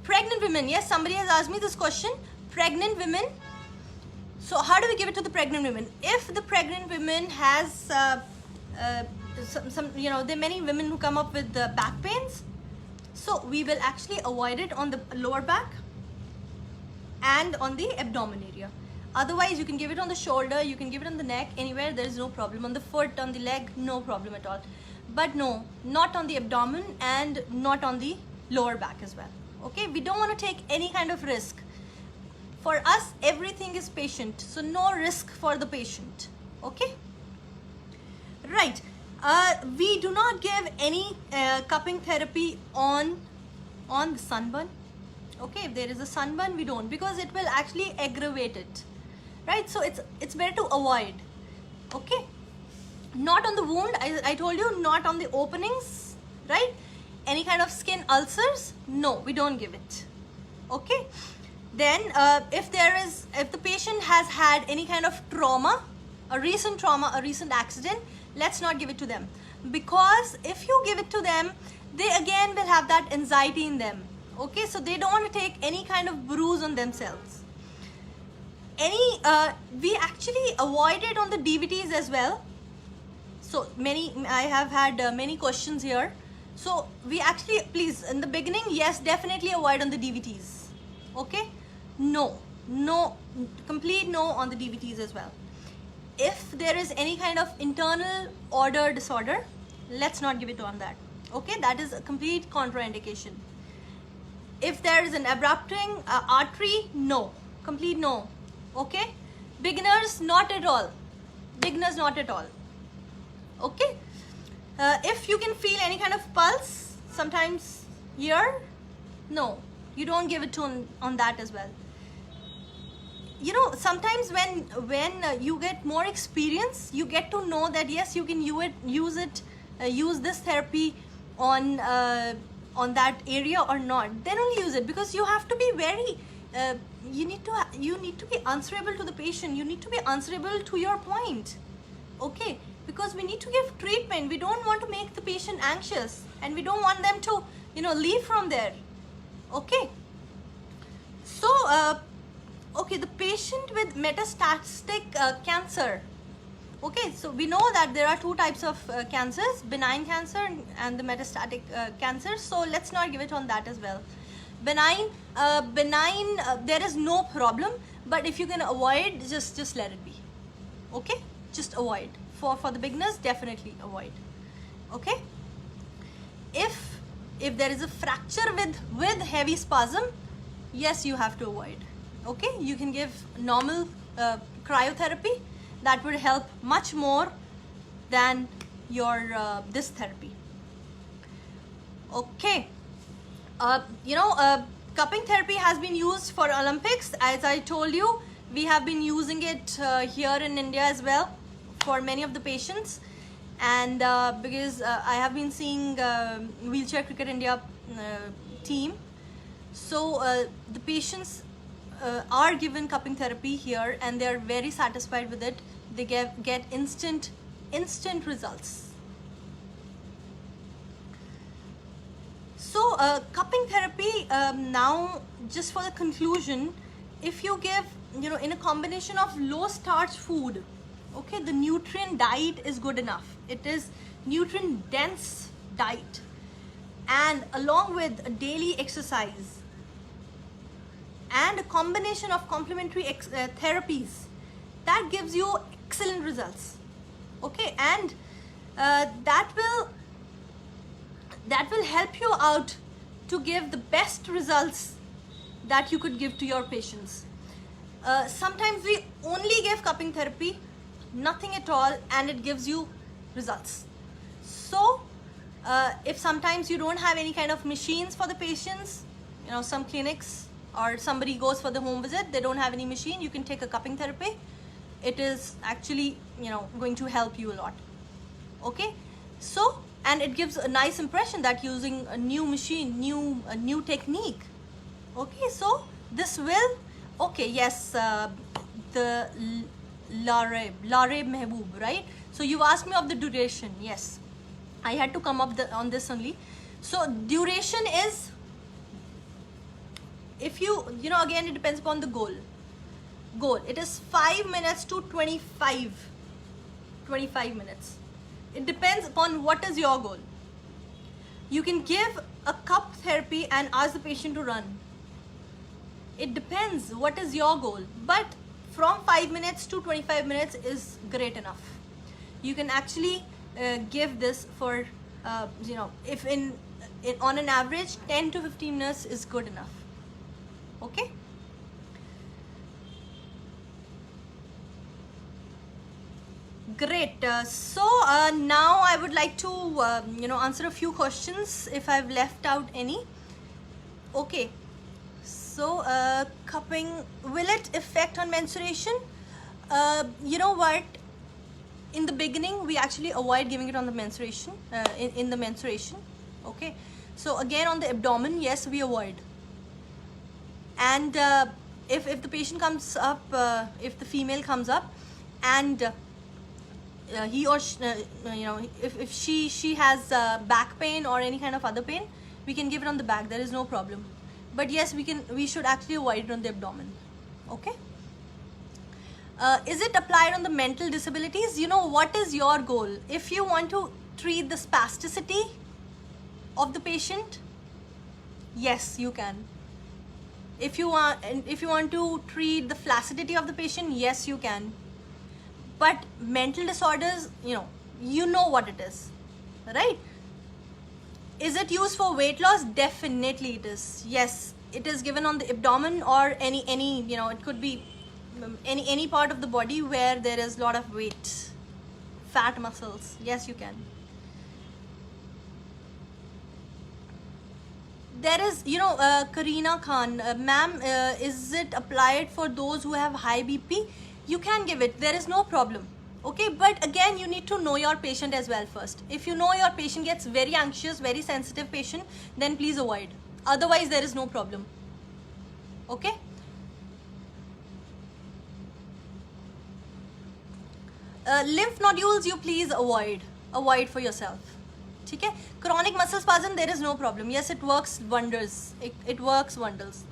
Speaker 1: pregnant women. Yes, somebody has asked me this question. Pregnant women. So how do we give it to the pregnant women? If the pregnant women has some you know, there are many women who come up with back pains, so we will actually avoid it on the lower back and on the abdomen area. Otherwise, you can give it on the shoulder, you can give it on the neck, anywhere, there is no problem. On the foot, on the leg, no problem at all. But no, not on the abdomen and not on the lower back as well. Okay, we don't want to take any kind of risk. For us, everything is patient, so no risk for the patient. Okay, right. We do not give any cupping therapy on the sunburn. Okay, if there is a sunburn, we don't, because it will actually aggravate it, right? So it's better to avoid. Okay, not on the wound. I told you, not on the openings, right? Any kind of skin ulcers, no, we don't give it. Okay. Then if the patient has had any kind of trauma, a recent accident, let's not give it to them, because if you give it to them, they again will have that anxiety in them. Okay, so they don't want to take any kind of bruise on themselves. We actually avoid it on the DVTs as well. So I have had many questions here. So we actually, please, in the beginning, yes, definitely avoid on the DVTs. Okay, no, complete no on the DVTs as well. If there is any kind of internal order disorder, let's not give it on that. Okay, that is a complete contraindication. If there is an abrupting artery, no, complete no. Okay, beginners, not at all. Beginners, not at all. Okay, if you can feel any kind of pulse, sometimes here, no, you don't give it on that as well. You know, sometimes when you get more experience, you get to know that yes, you can use this therapy on that area or not. Then only use it, because you have to be very you need to be answerable to the patient. You need to be answerable to your point. Okay, because we need to give treatment. We don't want to make the patient anxious, and we don't want them to, you know, leave from there. Okay, so okay, the patient with metastatic cancer. Okay, so we know that there are two types of cancers, benign cancer and the metastatic cancer. So let's not give it on that as well. Benign, there is no problem, but if you can avoid, just let it be. Okay, just avoid. For the beginners, definitely avoid. Okay, if there is a fracture with heavy spasm, yes, you have to avoid. Okay, you can give normal cryotherapy. That would help much more than your this therapy. Okay, you know, cupping therapy has been used for Olympics. As I told you, we have been using it here in India as well for many of the patients, and because I have been seeing Wheelchair Cricket India team, so the patients are given cupping therapy here, and they are very satisfied with it. They get instant results. So cupping therapy, now just for the conclusion, if you give, you know, in a combination of low starch food, okay, the nutrient diet is good enough. It is nutrient dense diet, and along with a daily exercise and a combination of complementary therapies, that gives you excellent results. Okay, and that will help you out to give the best results that you could give to your patients. Sometimes we only give cupping therapy, nothing at all, and it gives you results. So if sometimes you don't have any kind of machines for the patients, you know, some clinics or somebody goes for the home visit, they don't have any machine, you can take a cupping therapy. It is actually, you know, going to help you a lot. Okay, so, and it gives a nice impression that using a new machine, a new technique. Okay, so this will Okay, yes, the Lareb Mehboob, right? So you asked me of the duration. Yes, I had to come up on this only. So duration is, if you know, again it depends upon the goal. It is 5 minutes to 25 minutes. It depends upon what is your goal. You can give a cup therapy and ask the patient to run. It depends what is your goal, but from 5 minutes to 25 minutes is great enough. You can actually give this for you know, if in on an average 10 to 15 minutes is good enough. Okay. Great. So now I would like to you know, answer a few questions if I've left out any. Okay. So cupping, will it affect on menstruation? You know what? In the beginning, we actually avoid giving it on the menstruation, in the menstruation. Okay. So again, on the abdomen, yes, we avoid. And if the patient comes up, if the female comes up, and he or she, you know, if she has back pain or any kind of other pain, we can give it on the back. There is no problem. But yes, we should actually avoid it on the abdomen. Okay. Is it applied on the mental disabilities? You know, what is your goal? If you want to treat the spasticity of the patient, yes, you can. If you want to treat the flaccidity of the patient, yes, you can. But mental disorders, you know what it is, right? Is it used for weight loss? Definitely it is. Yes, it is given on the abdomen or any it could be any part of the body where there is a lot of weight, fat muscles. Yes, you can. There is, Karina Khan, ma'am, is it applied for those who have high BP? You can give it, there is no problem. Okay, but again, you need to know your patient as well first. If you know your patient gets very anxious, very sensitive patient, then please avoid. Otherwise, there is no problem. Okay? Lymph nodules, you please avoid for yourself. Okay? Chronic muscle spasm, there is no problem. Yes, it works wonders. It works wonders.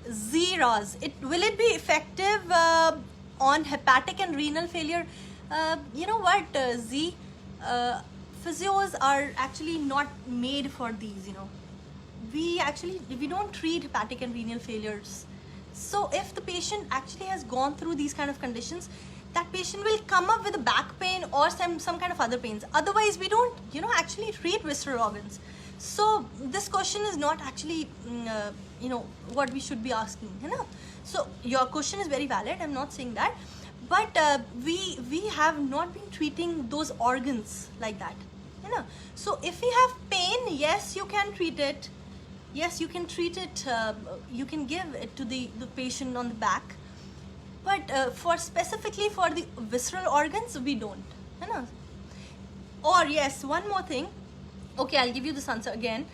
Speaker 1: ZRAS, will it be effective on hepatic and renal failure? You know what, physios are actually not made for these. We don't treat hepatic and renal failures. So if the patient actually has gone through these kind of conditions, that patient will come up with a back pain or some kind of other pains. Otherwise, we don't actually treat visceral organs. So this question is not actually what we should be asking. So your question is very valid, I'm not saying that, but we have not been treating those organs like that. So if we have pain, yes, you can treat it. Yes, you can treat it. You can give it to the patient on the back, but specifically for the visceral organs, we don't. Or yes, one more thing. Okay, I'll give you this answer again.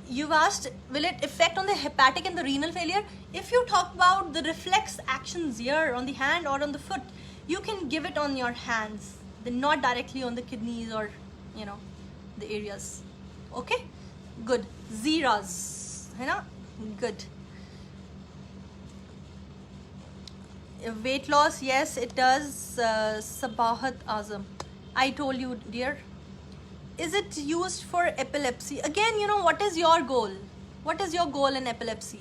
Speaker 1: You've asked, will it affect on the hepatic and the renal failure? If you talk about the reflex actions here on the hand or on the foot, you can give it on your hands, then not directly on the kidneys or the areas. Okay, good. ZRAS, good. Weight loss, yes, it does. Sabahat Azam, I told you, dear. Is it used for epilepsy? Again, what is your goal? What is your goal in epilepsy?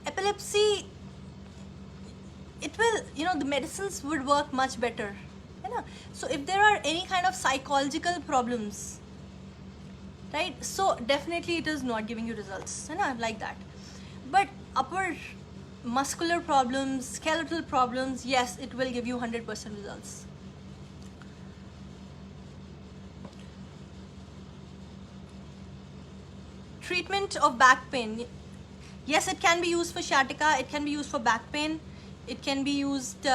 Speaker 1: Epilepsy, it will, the medicines would work much better. So if there are any kind of psychological problems, right, so definitely it is not giving you results, like that. But upper muscular problems, skeletal problems, yes, it will give you 100% results. Treatment of back pain, yes, it can be used for sciatica, it can be used for back pain, it can be used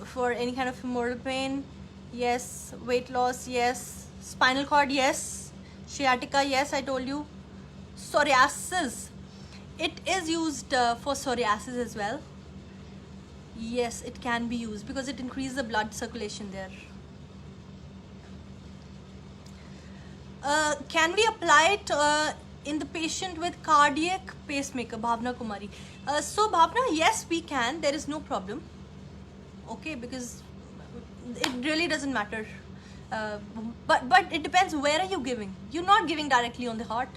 Speaker 1: for any kind of femoral pain, yes. Weight loss, yes. Spinal cord, yes. Sciatica, yes, I told you. Psoriasis. It is used for psoriasis as well. Yes, it can be used because it increases the blood circulation there. Can we apply it in the patient with cardiac pacemaker? Bhavna Kumari. So Bhavna, yes, we can. There is no problem. Okay, because it really doesn't matter. But it depends, where are you giving? You're not giving directly on the heart,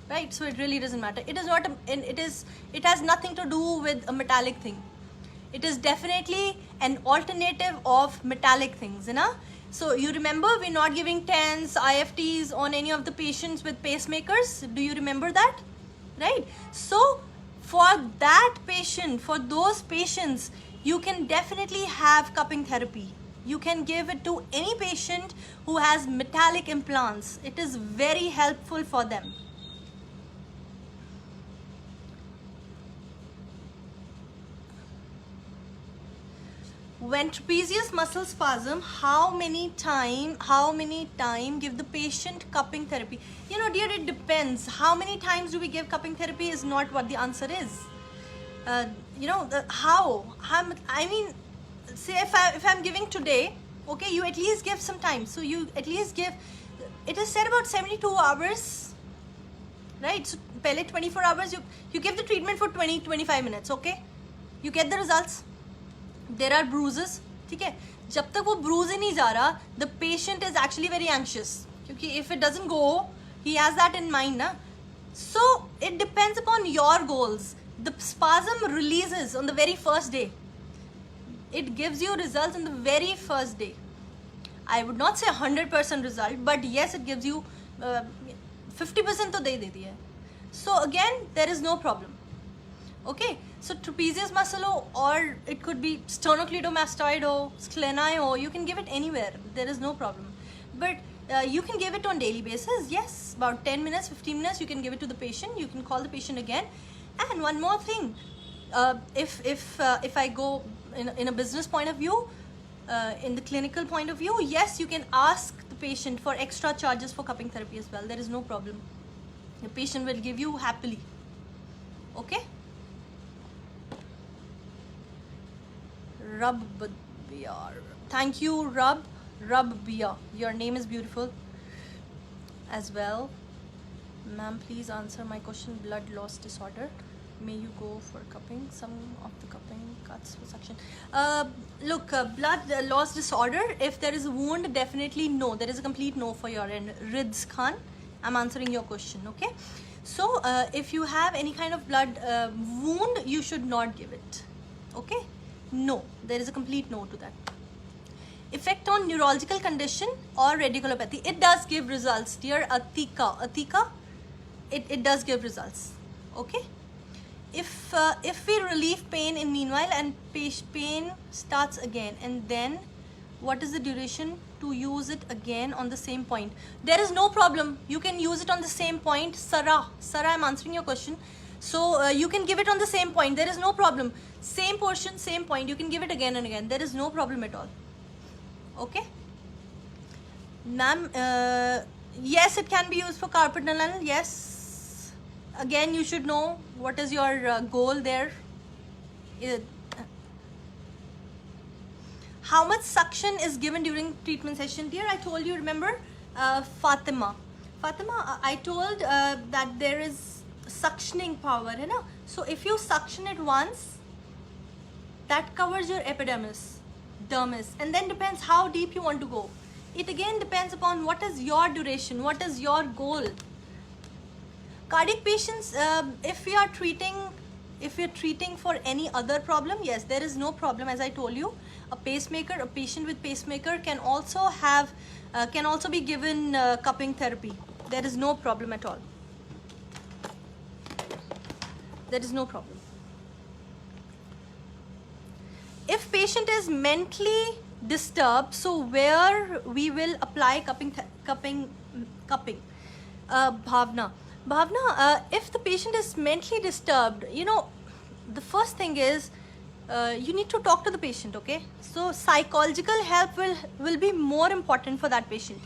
Speaker 1: right? So it really doesn't matter. It is not it has nothing to do with a metallic thing. It is definitely an alternative of metallic things, you know. So you remember, we're not giving TENS, IFTs on any of the patients with pacemakers. Do you remember that? Right? So for that patient, for those patients, you can definitely have cupping therapy. You can give it to any patient who has metallic implants. It is very helpful for them. When trapezius muscle spasm, how many time give the patient cupping therapy? You know, dear, it depends. How many times do we give cupping therapy is not what the answer is. You know, I mean, say if I'm giving today, okay, you at least give some time. So you at least give, it is said about 72 hours, right? So pehle 24 hours, you give the treatment for 20-25 minutes, okay? You get the results. There are bruises, ठीक है? जब तक वो bruise ही नहीं जा रहा, the patient is actually very anxious. क्योंकि if it doesn't go, he has that in mind, ना? So it depends upon your goals. The spasm releases on the very first day. It gives you results on the very first day. I would not say 100% result, but yes, it gives you 50% तो दे देती है. So again, there is no problem. Okay, so trapezius muscle ho, or it could be sternocleidomastoid ho, skleni ho, you can give it anywhere. There is no problem. But you can give it on daily basis. Yes, about 10 minutes, 15 minutes, you can give it to the patient. You can call the patient again. And one more thing, if I go in a business point of view, in the clinical point of view, yes, you can ask the patient for extra charges for cupping therapy as well. There is no problem. The patient will give you happily. Okay? Rub Biyar. Thank you, Rub Biyar. Your name is beautiful as well. Ma'am, please answer my question. Blood loss disorder. May you go for cupping? Some of the cupping cuts for suction. Look, blood loss disorder, if there is a wound, definitely no. There is a complete no for your end. Rids Khan, I'm answering your question, okay? So, if you have any kind of blood wound, you should not give it, okay? No, there is a complete no to that. Effect on neurological condition or radiculopathy. It does give results, dear Atika. It does give results, okay? If we relieve pain in meanwhile and pain starts again, and then what is the duration to use it again on the same point? There is no problem. You can use it on the same point. Sarah, I'm answering your question. So you can give it on the same point. There is no problem. Same portion, same point. You can give it again and again. There is no problem at all. Okay? Ma'am, yes, it can be used for carpal tunnel. Yes. Again, you should know what is your goal there. How much suction is given during treatment session? Dear, I told you, remember? Fatima, I told that there is suctioning power, है ना? So if you suction it once, that covers your epidermis, dermis, and then depends how deep you want to go. It again depends upon what is your duration, what is your goal. Cardiac patients, if you're treating for any other problem, yes, there is no problem. As I told you, a patient with pacemaker can also be given cupping therapy. There is no problem at all. There is no problem. If patient is mentally disturbed, so where we will apply cupping? Bhavna, if the patient is mentally disturbed, you know, the first thing is you need to talk to the patient, okay? So psychological help will be more important for that patient.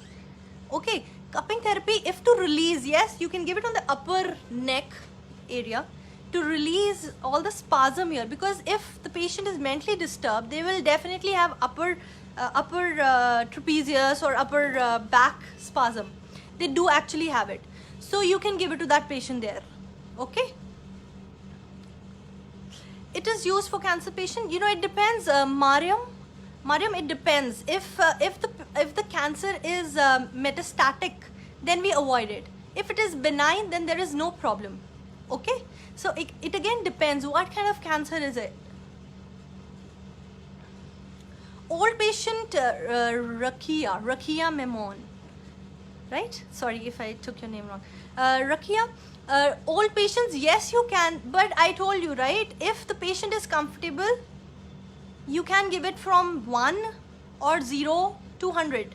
Speaker 1: Okay, cupping therapy, if to release, yes, you can give it on the upper neck area to release all the spasm here, because if the patient is mentally disturbed, they will definitely have upper trapezius or upper back spasm. They do actually have it, so you can give it to that patient there. Okay, it is used for cancer patient. You know, it depends, Mariam, it depends. If the cancer is metastatic, then we avoid it. If it is benign, then there is no problem. Okay, so it again depends what kind of cancer is it. Old patient, Rakia Memon, right? Sorry if I took your name wrong. Rakia, old patients, yes you can, but I told you, right, if the patient is comfortable, you can give it from 1 or 0 to 100,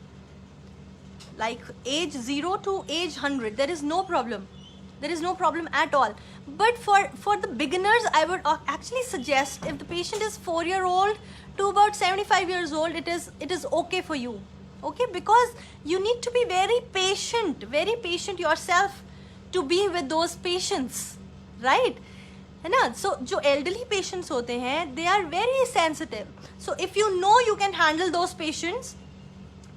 Speaker 1: like age 0 to age 100. There is no problem. There is no problem at all. But for the beginners, I would actually suggest, if the patient is 4-year-old to about 75 years old, it is okay for you. Okay, because you need to be very patient yourself to be with those patients, right? है ना? So जो elderly patients होते हैं, they are very sensitive. So if you know you can handle those patients,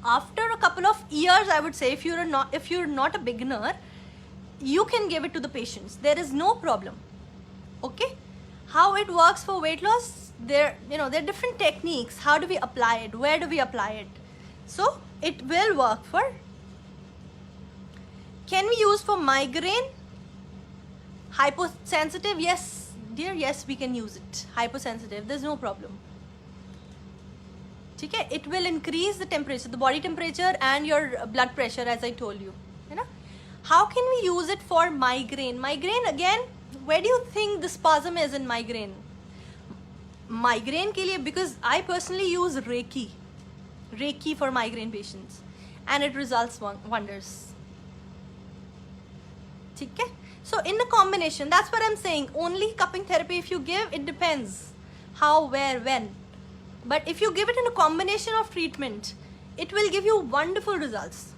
Speaker 1: after a couple of years, I would say, if you're not a beginner, you can give it to the patients. There is no problem. Okay, how it works for weight loss? There are different techniques. How do we apply it? Where do we apply it? So it will work for. Can we use for migraine? Hyposensitive? Yes, dear. Yes, we can use it. Hyposensitive. There's no problem. Okay, it will increase the temperature, the body temperature, and your blood pressure, as I told you. You know? How can we use it for migraine? Migraine, again, where do you think the spasm is in migraine? Migraine ke liye, because I personally use Reiki for migraine patients, and it results wonders. Okay? So in the combination, that's what I'm saying. Only cupping therapy, if you give, it depends how, where, when. But if you give it in a combination of treatment, it will give you wonderful results.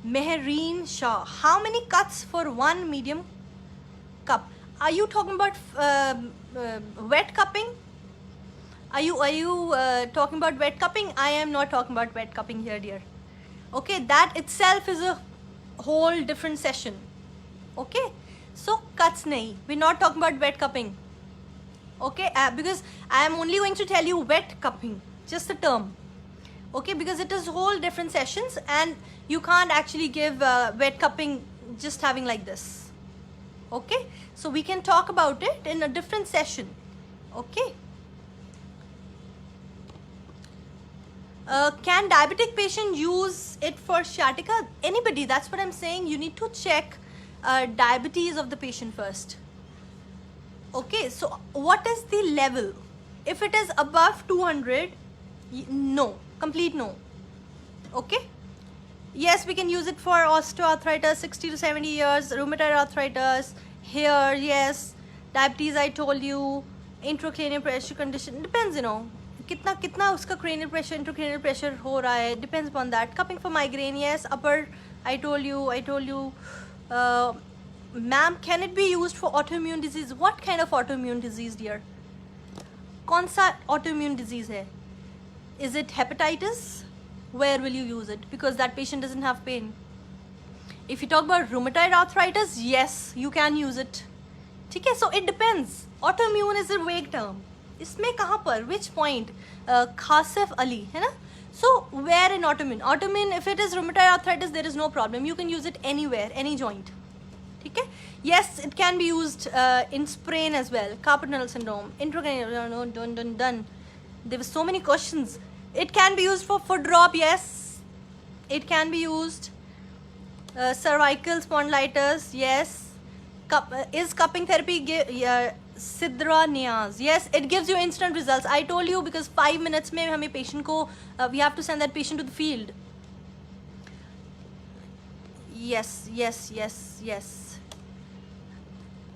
Speaker 1: Mehreen Shah, how many cuts for one medium cup? Are you talking about wet cupping? Are you talking about wet cupping? I am not talking about wet cupping here, dear. Okay, that itself is a whole different session. Okay, so cuts nahi. We're not talking about wet cupping. Okay, because I am only going to tell you wet cupping, just the term. Okay, because it is whole different sessions, and you can't actually give wet cupping just having like this. Okay, so we can talk about it in a different session. Okay. Can diabetic patient use it for sciatica? Anybody, that's what I'm saying. You need to check diabetes of the patient first. Okay, so what is the level? If it is above 200, no, complete no. Okay. Yes, we can use it for osteoarthritis, 60 to 70 years, rheumatoid arthritis, hair, yes, diabetes, I told you, intracranial pressure condition, depends, कितना उसका cranial pressure, intracranial pressure हो रहा है, depends upon that. Cupping for migraine, yes, upper, I told you. Ma'am, can it be used for autoimmune disease? What kind of autoimmune disease, dear? कौन सा autoimmune disease है? Is it hepatitis? Where will you use it? Because that patient doesn't have pain. If you talk about rheumatoid arthritis, yes, you can use it. Okay, so it depends. Autoimmune is a vague term. इसमें कहाँ पर? Which point? Khasif Ali, है ना? So where in autoimmune? Autoimmune, if it is rheumatoid arthritis, there is no problem. You can use it anywhere, any joint. Okay? Yes, it can be used in sprain as well. Carpal tunnel syndrome, intracranial, done. There were so many questions. It can be used for foot drop, yes. It can be used. Cervical spondylitis, yes. Is cupping therapy Sidra Niaz? Yes, it gives you instant results. I told you, because 5 minutes में हमें patient को we have to send that patient to the field. Yes.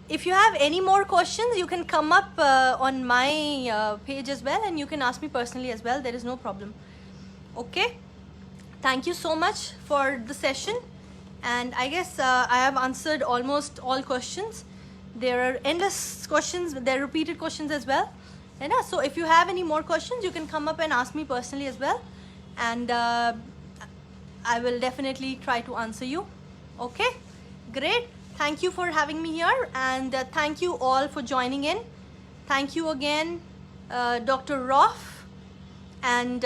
Speaker 1: if you have any more questions, you can come up on my page as well, and you can ask me personally as well. There is no problem. Okay, thank you so much for the session, and I guess I have answered almost all questions. There are endless questions, there are repeated questions as well. And so if you have any more questions, you can come up and ask me personally as well, and I will definitely try to answer you. Okay, great. Thank you for having me here, and thank you all for joining in. Thank you again, Dr. Roff, and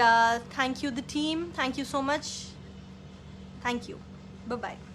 Speaker 1: thank you the team. Thank you so much. Thank you. Bye-bye.